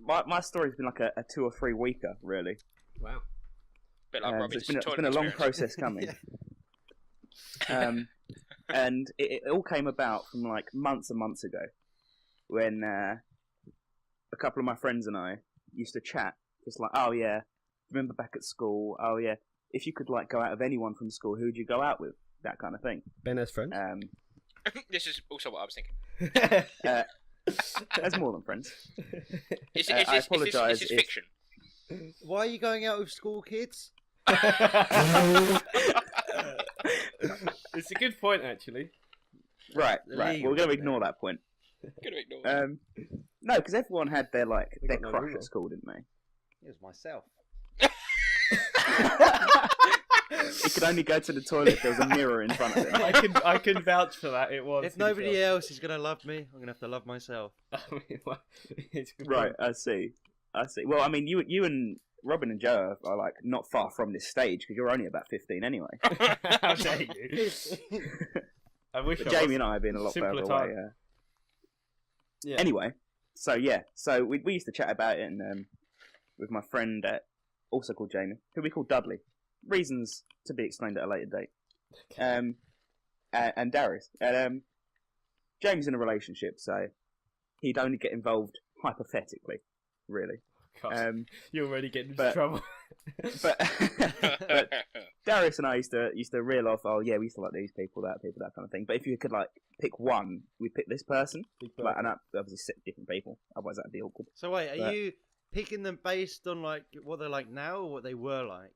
my story's been like a 2 or 3 weeker, really. Wow. Bit like So Robin's it's been toilet a long experience. process coming. And it all came about from like months and months ago, when a couple of my friends and I used to chat, just like, oh yeah, remember back at school? Oh yeah, if you could like go out with anyone from school, who would you go out with? That kind of thing. Ben has friends. This is also what I was thinking. There's more than friends. Is I this apologise if- fiction? Why are you going out with school kids? It's a good point, actually. Right. Legal, We're going to man. ignore that point. Gonna ignore it. No, because everyone had their like They their got no crush rule. at school, didn't they? It was myself. He could only go to the toilet if there was a mirror in front of him. I can vouch for that. It was. If nobody else is gonna love me, I'm gonna have to love myself. I mean, well, it's a good Right, point. I see. Well, I mean, you and Robin and Joe are like not far from this stage because you're only about 15 anyway. How dare you? I wish But I Jamie was. and I have been a lot Simpler further time. away. Yeah. Anyway, so we used to chat about it, and with my friend, also called Jamie, who we call Dudley. Reasons to be explained at a later date. And Darius. Jamie's in a relationship, so he'd only get involved hypothetically, really. God, you're already getting into but- trouble. but Darius and I used to reel off. Oh yeah, we used to like these people, that kind of thing. But if you could like pick one, we'd pick this person. Like, and obviously 6 different people. Otherwise, that'd be awkward. So wait, are But- you picking them based on like what they're like now or what they were like?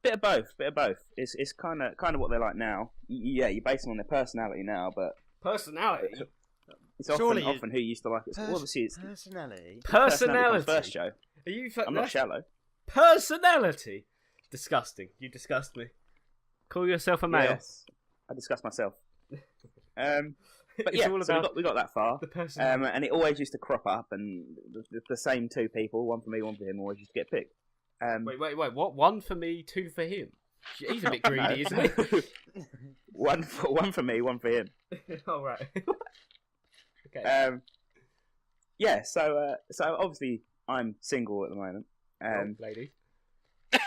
Bit of both. It's kind of what they're like now. Yeah, you base them on their personality now, but Personality. it's Surely often who you used to like. Well, obviously, it's Personality. Personality. comes first, Joe. Are you? I'm not shallow. Personality. Disgusting. You disgust me. Call yourself a male. Yes, I discuss myself. But It's yeah, all so about we got that far. the personality. And it always used to crop up, and the same 2 people, one for me, one for him, always used to get picked. Wait. What? 1 for me, 2 for him. He's a bit greedy, isn't he? one for me, one for him. All right. Okay. Yeah, so obviously I'm single at the moment. Lady.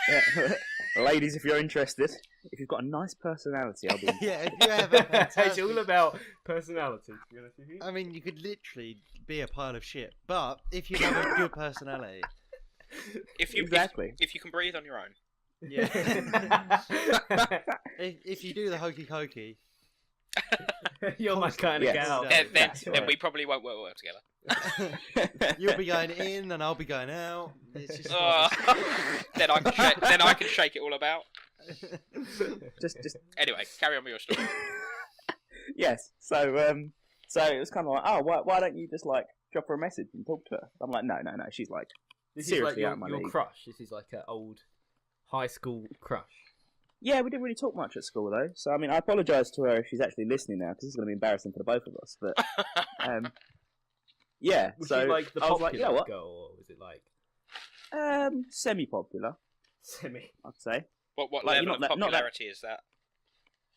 Yeah. Ladies, if you're interested, if you've got a nice personality, I'll be. Yeah, if you have a It's fantastic... all about personality. To be honest with you. I mean, you could literally be a pile of shit, but if you have a good personality, Exactly. if you can breathe on your own. yeah. if you do the hokey cokey, You're my kind of Yes. gal. Yeah. Then right. we probably won't work well together. you'll be going in and I'll be going out. It's just Then I can shake it all about. just Anyway, carry on with your story. yes. So it was kind of like, oh, why don't you just like drop her a message and talk to her? I'm like, no. She's like This is like seriously your, out of my your league. crush. This is like an old high school crush. Yeah, we didn't really talk much at school though. So I mean, I apologise to her if she's actually listening now, because this is going to be embarrassing for the both of us. But yeah. Was so she like the I was popular like, you know what? girl, or was it like Semi-popular, semi? I'd say. What Like, level you're of not that- popularity is that?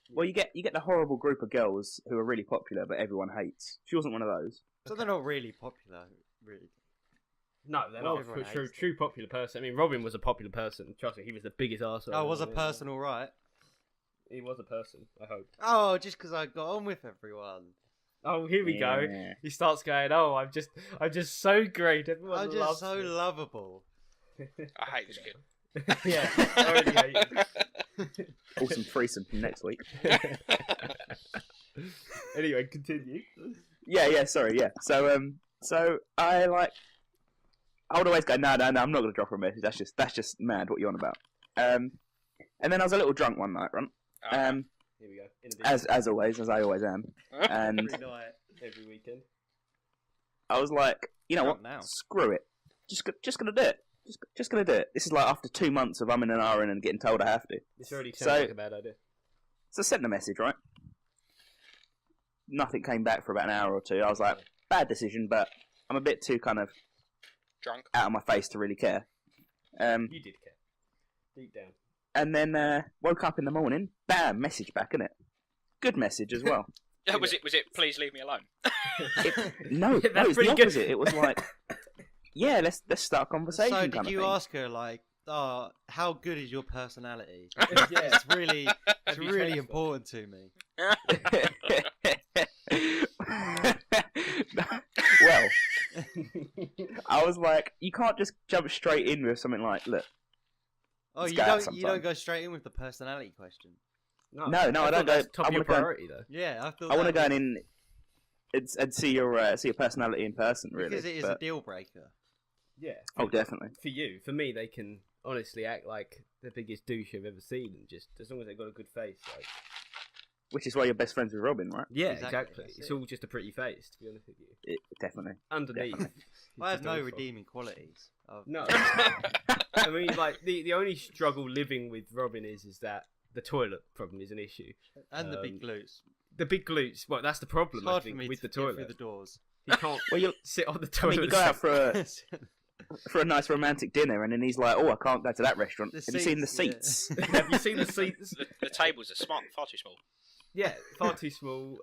Well, you get the horrible group of girls who are really popular, but everyone hates. She wasn't one of those. so they're not really popular, really. No, they're Well, not everyone a true, hates true popular person. I mean, Robin was a popular person. Trust me, he was the biggest arsehole. Oh, was a person all right? He was a person, I hope. Oh, just because I got on with everyone. Oh, here we go. Yeah. He starts going, oh, I'm just so great. Everyone I'm loves just so me. lovable. I hate this kid. Yeah, I already hate him. Awesome threesome from next week. Anyway, continue. Yeah. Sorry. Yeah. So I would always go, no, I'm not going to drop her a message. That's just mad. What you on about? And then I was a little drunk one night, right? Here we go. In a As I always am, and Every night. every weekend. I was like, you know what? Drunk now. Screw it. Just gonna do it. Just gonna do it. This is like after 2 months of umming and ahhing and getting told I have to. This already sounds So- like a bad idea. So I sent the message, right? Nothing came back for about an hour or two. I was like, bad decision, but I'm a bit too kind of Drunk. out of my face to really care. You did care. Deep down. And then woke up in the morning, bam, message back, innit? Good message as well. Was it? Please leave me alone. No, Yeah, no, that's it's pretty the good. opposite. It was like, yeah, let's start a conversation. So kind did of you thing. ask her like, oh, how good is your personality? Yeah. It's really, it's Have you really tried important to me. Well, I was like, you can't just jump straight in with something like, look, Oh, Let's you go out don't sometime. go straight in with the personality question. No, I thought don't go- that's top I of your wanna go and- priority, though. Yeah, I thought I want to that go was- in and see your personality in person, really. because it is but- a deal breaker. Yeah. Oh, definitely. For you, for me, they can honestly act like the biggest douche I've ever seen, and just as long as they've got a good face, like. Which is why you're best friends with Robin, right? Yeah, Exactly, exactly. that's It's it. all just a pretty face, to be honest with you. Definitely. Underneath, Definitely. it's I have just no awful. redeeming qualities. No. I mean, like the only struggle living with Robin is that the toilet problem is an issue. And the big Um, glutes. The big glutes, well, that's the It's problem. I hard for think me with to the get through toilet, the doors. he can't Well, you sit on the I toilet. mean, you go out seat. for a nice romantic dinner, and then he's like, "Oh, I can't go to that restaurant." The Have you seen the seats, seats? Have you seen the seats? The tables are far too small. Yeah, far too small.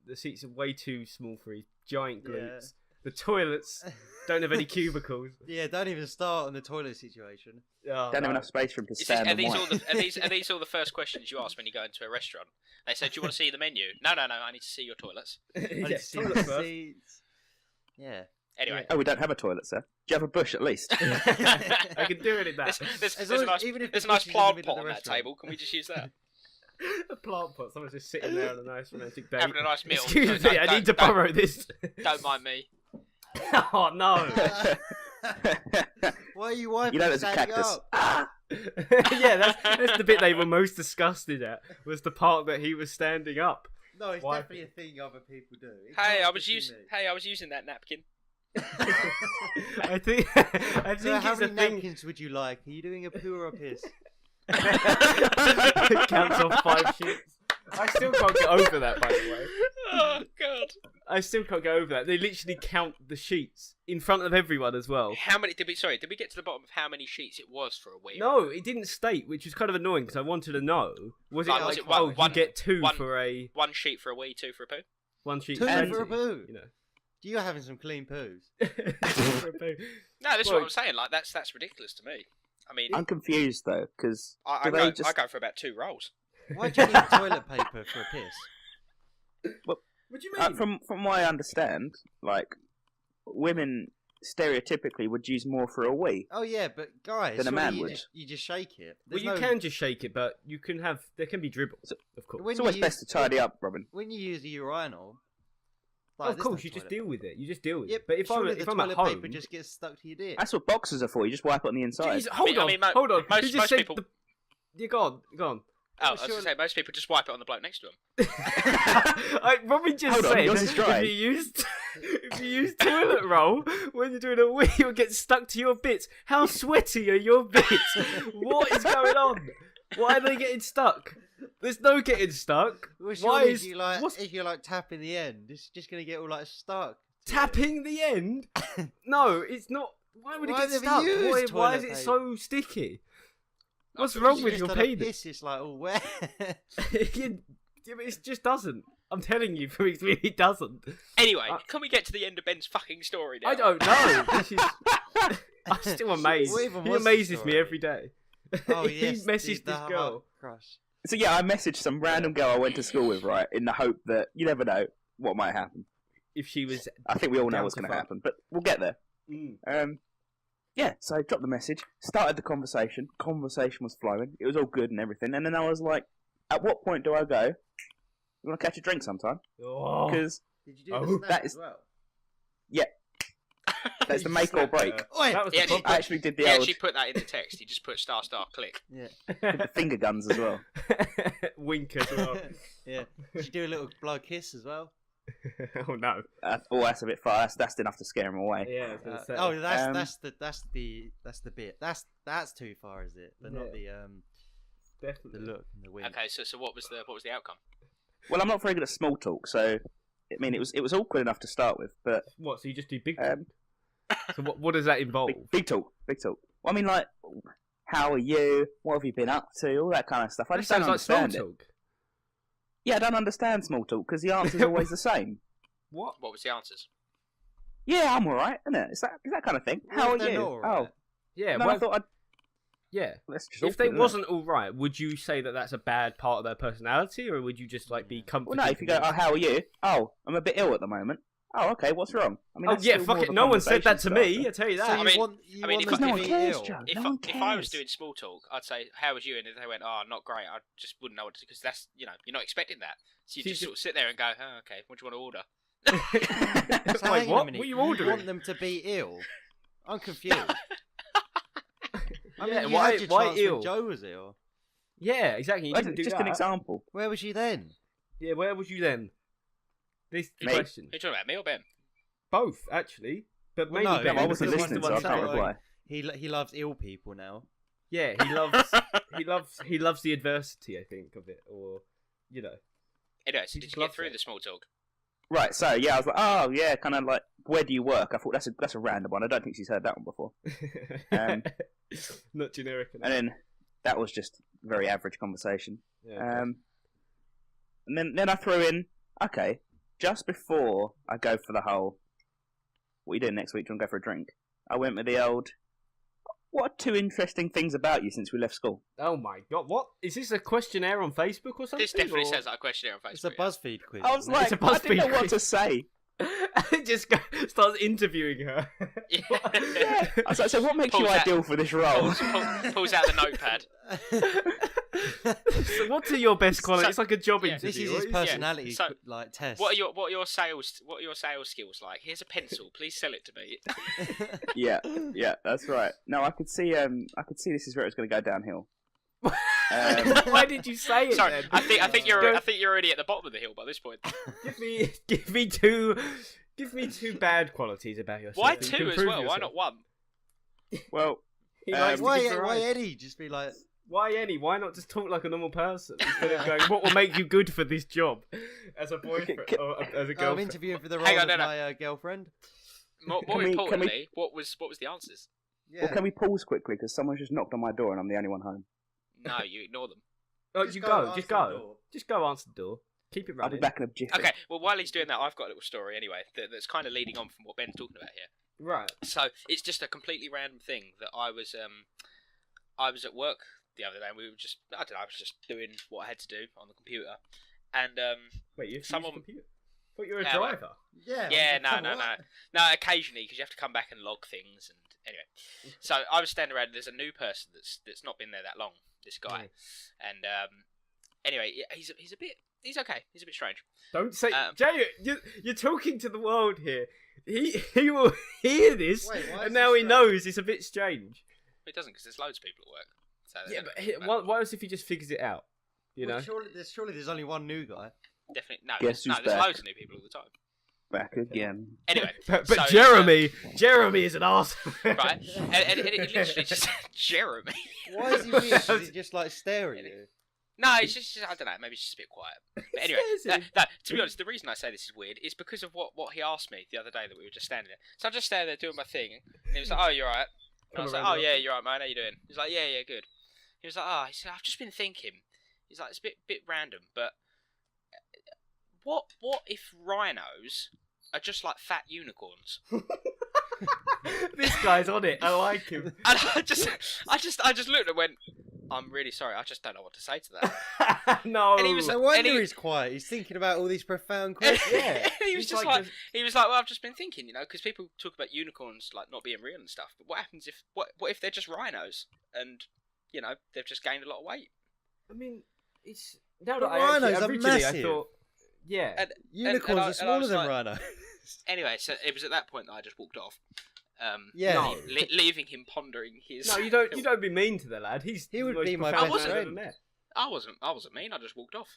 The seats are way too small for his giant Yeah. glutes. The toilets don't have any cubicles. Yeah, don't even start on the toilet situation. Oh, Don't have no. enough space for him to Is this, stand are, and these wait. all the, are these all the first questions you ask when you go into a restaurant? They say, "Do you want to see the menu?" No. I need to see your toilets. I Yeah, just see toilet the first. seats. Yeah. Anyway, Oh, we don't have a toilet, sir. you have a bush at least? I can do it in that. There's a nice, even if there's a the nice bush is in the plant middle pot of on the that restaurant. table. Can we just use that? A plant pot. Someone's just sitting there on a nice romantic date. Having a nice meal. Excuse So me, I need to don't- borrow this. Don't mind me. Oh no. Why are you wiping? You know there's a standing cactus. up? Yeah, that's the bit they were most disgusted at. Was the part that he was standing up. No, it's Why- definitely a thing other people do. It Hey, can't I was just be me. I was using that napkin. I think So how it's a many thing. napkins would you like? Are you doing a poo or a piss? Counts off 5 sheets. I still can't get over that, by the way. Oh God. I still can't get over that. They literally count the sheets in front of everyone as well. How many did we? Sorry, did we get to the bottom of how many sheets it was for a week? No, it didn't state, which was kind of annoying because I wanted to know. Was it Like, like, was it one- oh, you one- get 2 one- for a 1 sheet for a wee, 2 for a poo. 1 sheet? Two plenty, for a poo. You know. You're having some clean poos. For a poo. No, that's Well- what I'm saying. Like that's ridiculous to me. I mean, I'm confused though, because I go for about 2 rolls. Why do you need toilet paper for a piss? What do you mean? from what I understand, like women stereotypically would use more for a wee. Oh yeah, but guys, Than a surely man you would. you just shake it. Well, There's you no- can just shake it, but you can have there can be dribbles, of course. When It's always you best to use- tidy up, Robin. When you use a urinal. of there's course, no you just toilet deal with it. You just deal with Yep, it. But if I'm surely if the I'm at toilet home, paper just gets stuck to your dick. That's what boxes are for. You just wipe it on the inside. Jeez, hold I on, mean, hold on. most- You just most said people- the... You're gone. Oh, I was sure- going to say, most people just wipe it on the bloke next to them. Robin just Hold on, said yours is dry. if you use toilet roll when you're doing a wee, you'll get stuck to your bits. How sweaty are your bits? What is going on? Why are they getting stuck? There's no getting stuck. Well, Why surely is if you like tapping the end, it's just gonna get all like stuck. to it. tapping the end? No, it's not. Why would Why it get have you stuck? used Why toilet is it paper? so sticky? What's It's wrong just with your on a penis? piss, it's like all wet. Yeah, but it just doesn't. I'm telling you, from experience, it doesn't. Anyway, can we get to the end of Ben's fucking story now? I don't know. This is. I'm still amazed. What even He was the amazes me story? every day. Oh he yes, messaged the this heart girl. crush. So yeah, I messaged some random girl I went to school with, right, in the hope that you never know what might happen. If she was. I think we all know Down what's to going to fuck. happen, but we'll get there. Mm. Yeah, so I dropped the message, started the conversation. Conversation was flowing. It was all good and everything. And then I was like, at what point do I go, you want to catch a drink sometime? Oh. Because Did you do Oh, the snap that as is- well? that's the You make or slapped break. her. Oi! That was Yeah, the she- I actually did He the old actually put that in the text. He just put star click. Yeah, the finger guns as well. Wink as well. yeah. Did you do a little blow kiss as well? Oh no. That's a bit far. That's enough to scare him away. Yeah, I was gonna say. Oh, Um, that's the bit. That's too far, is it? But not the definitely. look and the wink. Okay, so what was the outcome? Well, I'm not very good at small talk, so I mean, it was awkward enough to start with, but What? So you just do big? Um, so what does that involve? big talk. Well, I mean, like, how are you? What have you been up to? All that kind of stuff. I That just don't sounds like small understand it. talk. Yeah, I don't understand small talk because the answer's always the same. What? What was the answers? Yeah, I'm alright, isn't it? It's that kind of thing. How What are if they're you? not alright? Oh, Yeah. no, well, I thought I'd. yeah. That's just If they awkward, isn't it? wasn't all right, would you say that that's a bad part of their personality, or would you just like be Well, comfortable? no. If you go, oh, how are you? Oh, I'm a bit ill at the moment. Oh, okay. What's wrong? I mean, Oh that's yeah, still fuck more it. of a No one said that to conversation me. I starter. tell you So that. you mean- want I mean, them if to no one be cares, ill. Joe. If No I, one if I was cares. doing small talk, I'd say, "How was you?" And if they went, "Oh, not great," I just wouldn't know what to do because that's you're not expecting that. So you So you just sort of sit there and go, "Oh, okay, what do you want to order?" So Wait, hang on what? a minute. What are you You ordering? want them to be ill? I'm confused. I mean, Yeah, you why- had your why chance ill? when Joe was ill. Yeah, exactly. You Well, didn't do just that. an example. Where was she then? Yeah, where was you then? This the Me. question. Are you talking about me or Ben? Both, actually, but Well, maybe no, Ben, No, I because wasn't he's listening, the so I one can't saying- reply. He loves ill people now. Yeah, he loves the adversity. I think of it, or you know. Anyway, so He did just you get loves through it. the small talk? Right. So yeah, I was like, oh yeah, kind of like, where do you work? I thought that's a random one. I don't think she's heard that one before. Um, Not generic enough. And then that was just very average conversation. Yeah, And then I threw in, okay, just before I go for the whole, what are you doing next week? Do you want to go for a drink? I went with the old, what are 2 interesting things about you since we left school? Oh my god, what is this? A questionnaire on Facebook or something? This definitely or... sounds like a questionnaire on Facebook. It's a BuzzFeed quiz. I was isn't it? like, It's a I didn't know BuzzFeed what quiz. to say. And just starts interviewing her. Yeah. I was like, so what makes you Pulls out- ideal for this role? Pulls out the notepad. So what are your best qualities? So- it's like a job yeah. interview. This is What his personality So, like test. What are your sales skills like? Here's a pencil. Please sell it to me. Yeah, that's right. No, I could see this is where it's going to go downhill. Why did you say it? Sorry, then? I think you're Go- already at the bottom of the hill by this point. give me two bad qualities about yourself. Why that you two can as prove well? Why yourself. not one? Well, He likes to why give variety. Eddie? Just be like, Why Eddie? Why not just talk like a normal person instead of going, what will make you good for this job as a boyfriend or as a I'm girlfriend? interviewing for the role Hang on, of no. my girlfriend. More Can we- importantly, what was the answers? Yeah. well, can we pause quickly because someone's just knocked on my door and I'm the only one home. No, you ignore them. Oh, Just you go go, answer just the go. door. Just go answer the door. Keep it I'll be running. back in a jiffy. Okay, well while he's doing that, I've got a little story anyway that's kind of leading on from what Ben's talking about here. Right. So it's just a completely random thing that I was at work the other day. And we were just I was just doing what I had to do on the computer, and Wait, you have to Someone- use a computer? I thought you were a Yeah, well- driver. Yeah. yeah, come no, on. occasionally because you have to come back and log things and anyway. So I was standing around. There's a new person that's not been there that long. This guy, and anyway, yeah, he's okay. He's a bit strange. Don't say, Um, Jay. You're talking to the world here. He will hear this, Wait, why is and now this he strange? knows it's a bit strange. It doesn't because there's loads of people at work. So Yeah, that- but what else if he just figures it out? You know. Well, surely there's only one new guy. definitely no. Guess No, who's there's back? loads of new people all the time. Back again. Anyway, But so, Jeremy is an arse. right? And it literally just Jeremy. Why is he weird? Does he just like stare at you? No, it's just I don't know. Maybe it's just a bit quiet. But anyway, Stares at to be honest, the reason I say this is weird is because of what he asked me the other day that we were just standing there. So I'm just standing there doing my thing, and he was like, "Oh, you're right." And I was like, "Oh yeah, you're right, man. How you doing?" He was like, "Yeah, good." He was like, "Oh," he said, "I've just been thinking." He's like, "It's a bit random, but what if rhinos are just like fat unicorns?" This guy's on it. I like him. And I just looked and went, "I'm really sorry. I just don't know what to say to that." No. And he was No And wonder he- he's quiet. He's thinking about all these profound And questions. Yeah. he was He's just like he was like, "Well, I've just been thinking, because people talk about unicorns like not being real and stuff. But what happens if what if they're just rhinos and they've just gained a lot of weight?" I mean, it's now But that I rhinos are originally I massive. thought, yeah. And Unicorns I are was smaller than like- rhinos. Anyway, so it was at that point that I just walked off. Yeah. No. Leaving him pondering his. No, you don't be mean to the lad. He would the most be my profound best man I've ever friend. met. I wasn't mean. I just walked off.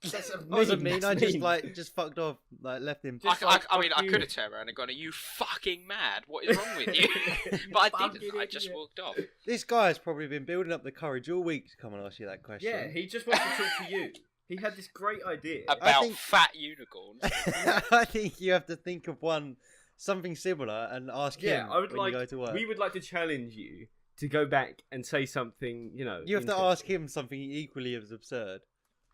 That's I wasn't mean. I that's just fucked off. Like left him. Just I mean, fuck I you. could have turned around and gone, "Are you fucking mad? What is wrong with you?" But I Fucking didn't. I just idiot. walked off. This guy's probably been building up the courage all week to come and ask you that question. Yeah, he just wants to talk to you. He had this great idea. About think- fat unicorns. I think you have to think of something similar and ask Yeah, him I would when like. you go to work. We would like to challenge you to go back and say something. You know, You have to interesting. ask him something equally as absurd.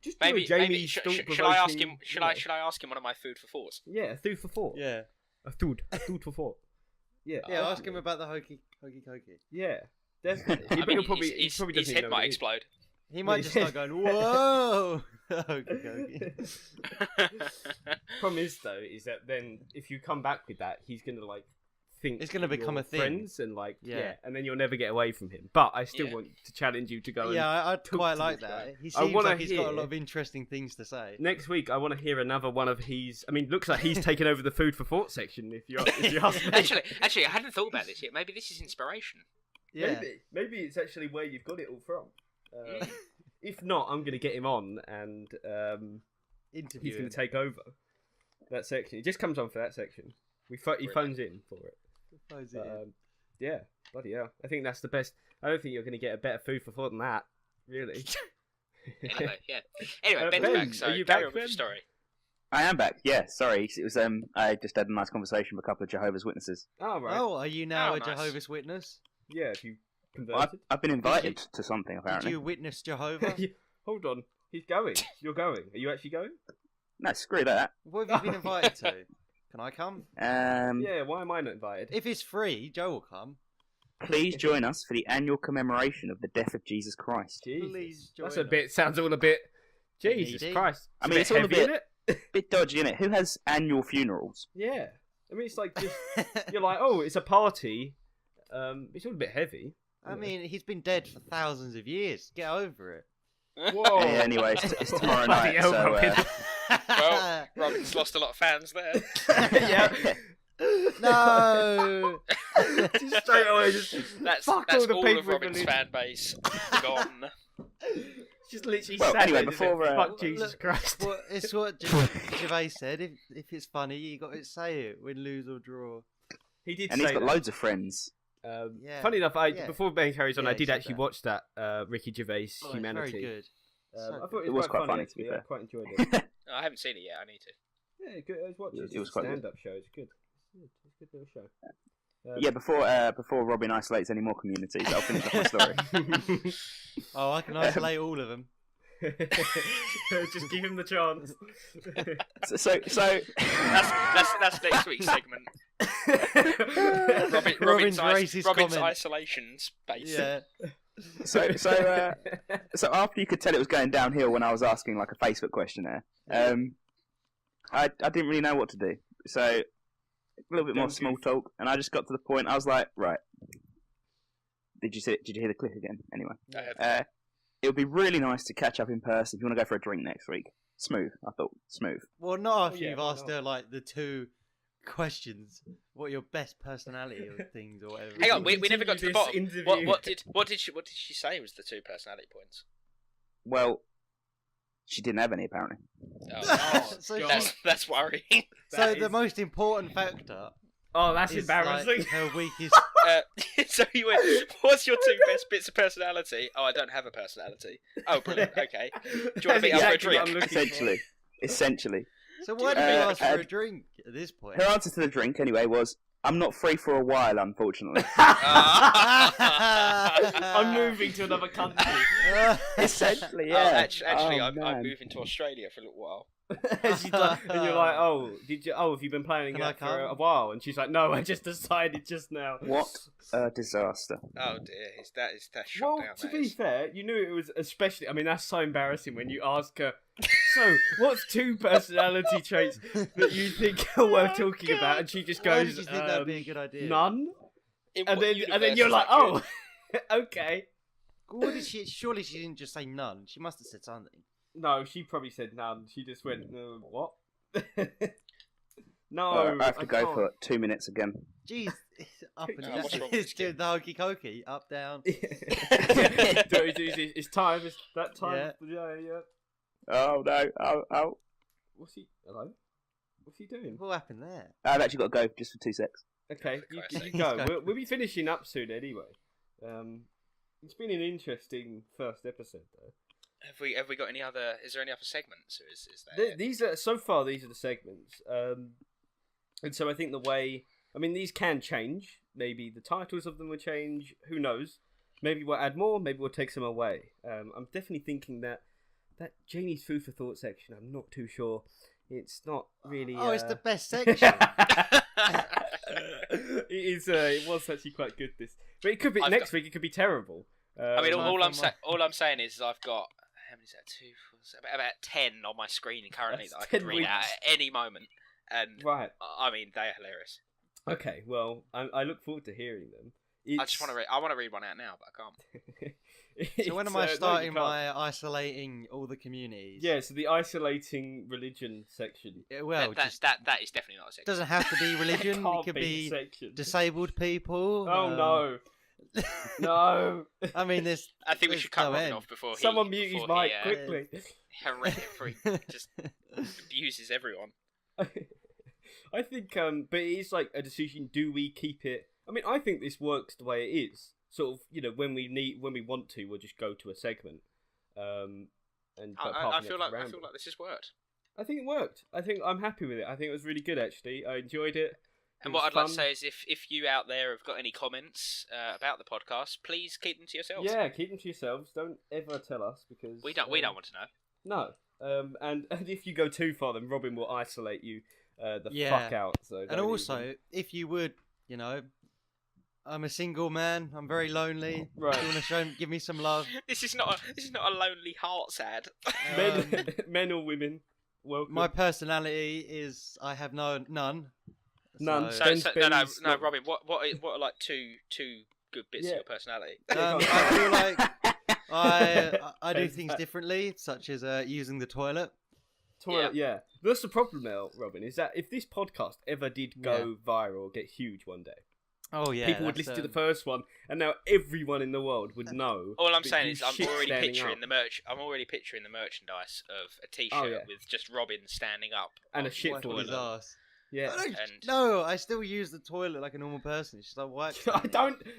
Just do a Maybe. Jamie Should Stump I ask him? provoking, Should you I? know. Should I ask him one of my food for thoughts? Yeah, a food for thought. Yeah. A food for thought. Yeah. Yeah, ask him about the hokey cokey. Yeah, definitely. I mean, probably his doesn't head even know might what it is. explode. He might just start going, whoa! Hokey cokey. Problem is though, is that then if you come back with that, he's gonna like think It's gonna become you're a thing. friends and like Yeah. and then you'll never get away from him. But I still Yeah. want to challenge you to go. Yeah, I'd talk quite to like this that. guy. He I seems wanna like he's got a hear- lot of interesting things to say. And next week, I want to hear another one of his. I mean, looks like he's taken over the food for thought section. If you ask me, Actually, I hadn't thought about this yet. Maybe this is inspiration. Yeah. maybe it's actually where you've got it all from. If not, I'm gonna get him on and he's Interview going him. to take over that section. He just comes on for that section. He Brilliant. phones in for it. Suppose it But, is. yeah, bloody hell. I think that's the best. I don't think you're going to get a better food for thought than that, really. Anyway, yeah. Anyway, Ben's Ben, back. So are you carry back, on with your Ben? story. I am back. Yeah, sorry. It was I just had a nice conversation with a couple of Jehovah's Witnesses. Oh, right. Oh, are you now Oh, a nice. Jehovah's Witness? Yeah, if you I've, converted. I've been invited to something Did apparently. you witness Jehovah? Hold on. He's going. You're going. Are you actually going? No, screw that. What have you been invited to? Can I come? Yeah, why am I not invited? If it's free, Joe will come. Please join us for the annual commemoration of the death of Jesus Christ. Jesus. Please join That's a us. bit, sounds all a bit... Jesus Needy. Christ. I mean, it's it's all a heavy, bit- innit? bit dodgy, isn't it? Who has annual funerals? Yeah. I mean, it's like just you're like, oh, it's a party. It's all a bit heavy. I mean, he's been dead for thousands of years. Get over it. Whoa. Yeah, anyway, it's tomorrow night, Bloody hell, so Robin. Well, Robin's lost a lot of fans there. Yeah. No. Just straight away, just That's fuck all, all the all people of Robin's in fan base gone. just literally Well, sat anyway, there just before, went, fuck Look, Jesus Christ. Well, it's what Gervais said. If it's funny, you got to say it. Win, lose or draw. He did and say he's got that. loads of friends. Yeah. Funny enough, Yeah. before Ben carries on, Yeah, I he did said actually that. watch that Ricky Gervais Oh, it's Humanity. very good. So I thought good. it was quite funny, to be actually. fair. I quite enjoyed it. I haven't seen it yet. I need to. Yeah, good. I was watching It was quite good. stand-up show. It's good. It's a good little show. Yeah, before Robin isolates any more communities, I'll finish off my story. Oh, I can isolate all of them. Just give him the chance. So That's next week's segment. Robin's racist Robin's comment. isolation space. Yeah. so after you could tell it was going downhill when I was asking like a Facebook questionnaire, I didn't really know what to do. So a little bit more small talk, and I just got to the point. I was like, right. Did you hear the click again? Anyway, it would be really nice to catch up in person. If you want to go for a drink next week, smooth. I thought smooth. Well, not after yeah, you've why asked not? her like the two questions. What your best personality or things or whatever. Hang on, we never got to the Continue bottom. this What did she say was the two personality points? Well, she didn't have any apparently. Oh, So God. that's worrying. So That the is- most important factor Oh, that's is embarrassing. like, her weakest. So you went, what's your two best bits of personality? Oh, I don't have a personality. Oh, brilliant. Okay. Do you want to That's meet up for a exactly what I'm drink? looking Essentially. So why did you ask for a and- drink at this point? Her answer to the drink, anyway, was, "I'm not free for a while, unfortunately." I'm moving to another country. Essentially, Oh, yeah. actually, Oh, I'm man. moving to Australia for a little while. She's like, and you're like, oh, have you been planning Can I that for come? a while? And she's like, no, I just decided just now. What a disaster. Oh dear, that's shot Well, down. to that be is. fair, you knew it was especially. I mean, that's so embarrassing when you ask her. So, what's two personality traits that you think are worth talking about? And she just Why goes, did you think that'd be a good idea? none. In And what then universe you're is like, that oh, good? okay. What did she? Surely she didn't just say none. She must have said something. No, she probably said none. She just went, what? No, I have to go can't. for 2 minutes again. Jeez, up and Oh, down. what's wrong with It's you? doing the hokey cokey, up down. It's time. It's that time. Yeah. Oh, no. Oh. What's he? Hello. What's he doing? What happened there? I've actually got to go just for 2 secs. Okay, For you Christ's sake. go. Let's go. We'll be finishing up soon anyway. It's been an interesting first episode though. Have we got any other? Is there any other segments? Or is there? These are so far. These are the segments, and so I think the way. I mean, these can change. Maybe the titles of them will change. Who knows? Maybe we'll add more. Maybe we'll take some away. I'm definitely thinking that Janie's food for thought section. I'm not too sure. It's not really. Oh, it's the best section. It is. It was actually quite good. This, but it could be next week. It could be terrible. I mean, all I'm my- all I'm saying is I've got how many is that? Two, four, seven, about 10 on my screen currently That's that I could 10 read out weeks. at any moment, and Right. I mean they are hilarious. Okay. Well, I look forward to hearing them. I just want to read. I want to read one out now, but I can't. So when am I starting my isolating all the communities? Yeah, so the isolating religion section. Yeah, well, that just is definitely not a section. doesn't have to be religion. Can't It could be be a section. disabled people. Oh no. No. I mean, there's. I think we there's should cut no Robin end. off before Someone he mute his before mic he, quickly. just abuses everyone. I think, but it is like a decision. Do we keep it? I mean, I think this works the way it is. Sort of, when we want to, we'll just go to a segment. And I feel like this has worked. I think it worked. I think I'm happy with it. I think it was really good actually. I enjoyed it. And It what was I'd like to fun. say is, if you out there have got any comments about the podcast, please keep them to yourselves. Yeah, keep them to yourselves. Don't ever tell us because We don't want to know. No. And if you go too far, then Robin will isolate you the Yeah. fuck out. So And don't also, even- if you would, I'm a single man. I'm very lonely. Right. You want to give me some love? This is not a lonely heart sad. men or women. welcome. My personality is I have none. None. So, So, Ben's no, not- Robin. What are like two good bits Yeah. of your personality? I feel like I do Ben's things back. differently, such as using the toilet. Toilet, yeah. That's the problem now, Robin, is that if this podcast ever did go viral or get huge one day, Oh yeah, people would that's, listen to the first one, and now everyone in the world would know. All I'm that saying you is I'm shit already standing picturing up. the merch. I'm already picturing the merchandise of a T-shirt Oh, yeah. with just Robin standing up And a on shit the wiping toilet. his ass. Yeah. And- No, I still use the toilet like a normal person. It's just like wipe.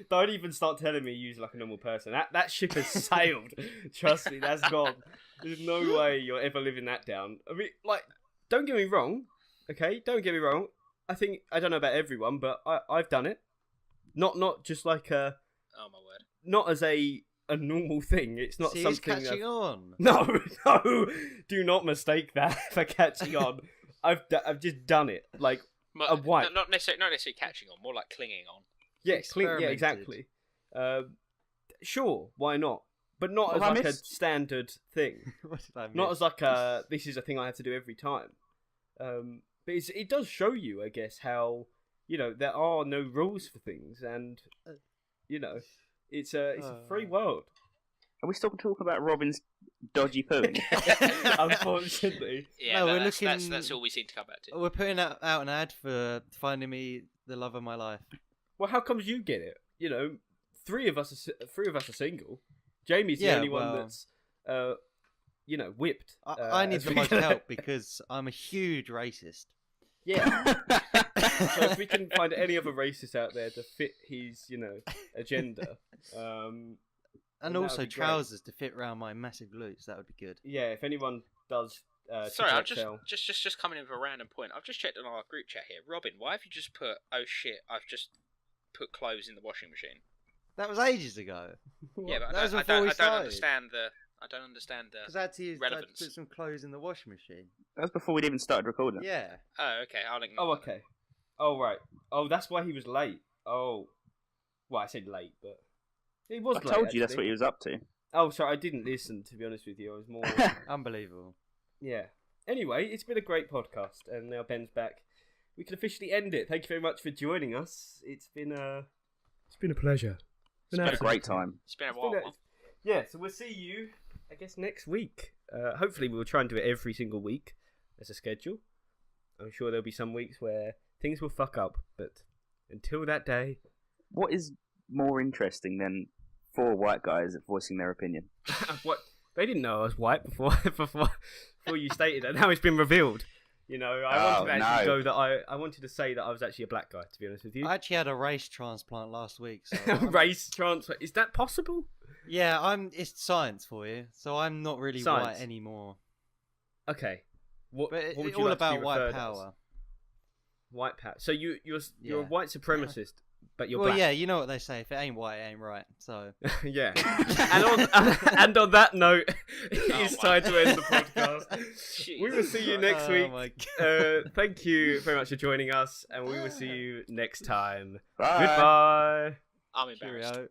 don't even start telling me you use like a normal person. That ship has sailed. Trust me, that's gone. There's no way you're ever living that down. I mean, like, don't get me wrong. Okay, don't get me wrong. I don't know about everyone, but I've done it. Not just like oh my word. not as a normal thing. It's not See, something. he's catching on. No, do not mistake that for catching on. I've just done it. Like, a wipe. Not necessarily catching on, more like clinging on. yeah, yeah, Experimented. exactly. Sure, why not? But not as Well, I like a miss- standard thing. What did I miss? Not as like a this is a thing I have to do every time. But it does show you, I guess, how there are no rules for things, and it's a free world. Are we still talking about Robin's dodgy pooing? Unfortunately, Yeah, No, we're that's looking- all we seem to come back to. We're putting out an ad for finding me the love of my life. well, how comes you get it? Three of us are single. Jamie's the Yeah, only one well- that's whipped. I need as the we most go. help because I'm a huge racist. Yeah. So if we can find any other racist out there to fit his, agenda, And that would also be great. trousers to fit around my massive glutes. That would be good. yeah, if anyone does, Sorry, I'm triple just coming in with a random point. I've just checked on our group chat here. Robin, why have you just put? Oh shit! I've just put clothes in the washing machine. That was ages ago. Yeah, but That was I before don't, we I don't started. understand the. I don't understand Because the. I had to Relevance. put some clothes in the washing machine. That was before we'd even started recording. Yeah. Oh, okay. I'll ignore. Oh, that. okay. Oh, right. Oh, that's why he was late. Oh, well, I said late, but he was. I late, told you that's actually. what he was up to. Oh, sorry, I didn't listen. To be honest with you, I was more. Unbelievable. Yeah. Anyway, it's been a great podcast, and now Ben's back. We can officially end it. Thank you very much for joining us. It's been a pleasure. It's been a great time. It's been a It's while. been yeah, so we'll see you, I guess, next week. Hopefully, we'll try and do it every single week as a schedule. I'm sure there'll be some weeks where things will fuck up, but until that day, What is more interesting than four white guys voicing their opinion? what they didn't know I was white before you stated that. Now it's been revealed. I wanted to actually go that I wanted to say that I was actually a black guy. To be honest with you, I actually had a race transplant last week. So race transfer, is that possible? yeah, it's science for you. So I'm not really Science. white anymore. Okay, what But would it's you all like to be about white referred power. as? White power. So you're a Yeah. white supremacist, but you're Well, black. yeah, you know what they say: if it ain't white, it ain't right. So Yeah. and on that note, it's my- time to end the podcast. Jeez. We will see you next Oh week. my God. Thank you very much for joining us, and we will see you next time. Bye. Goodbye. I'm embarrassed. Cheerio.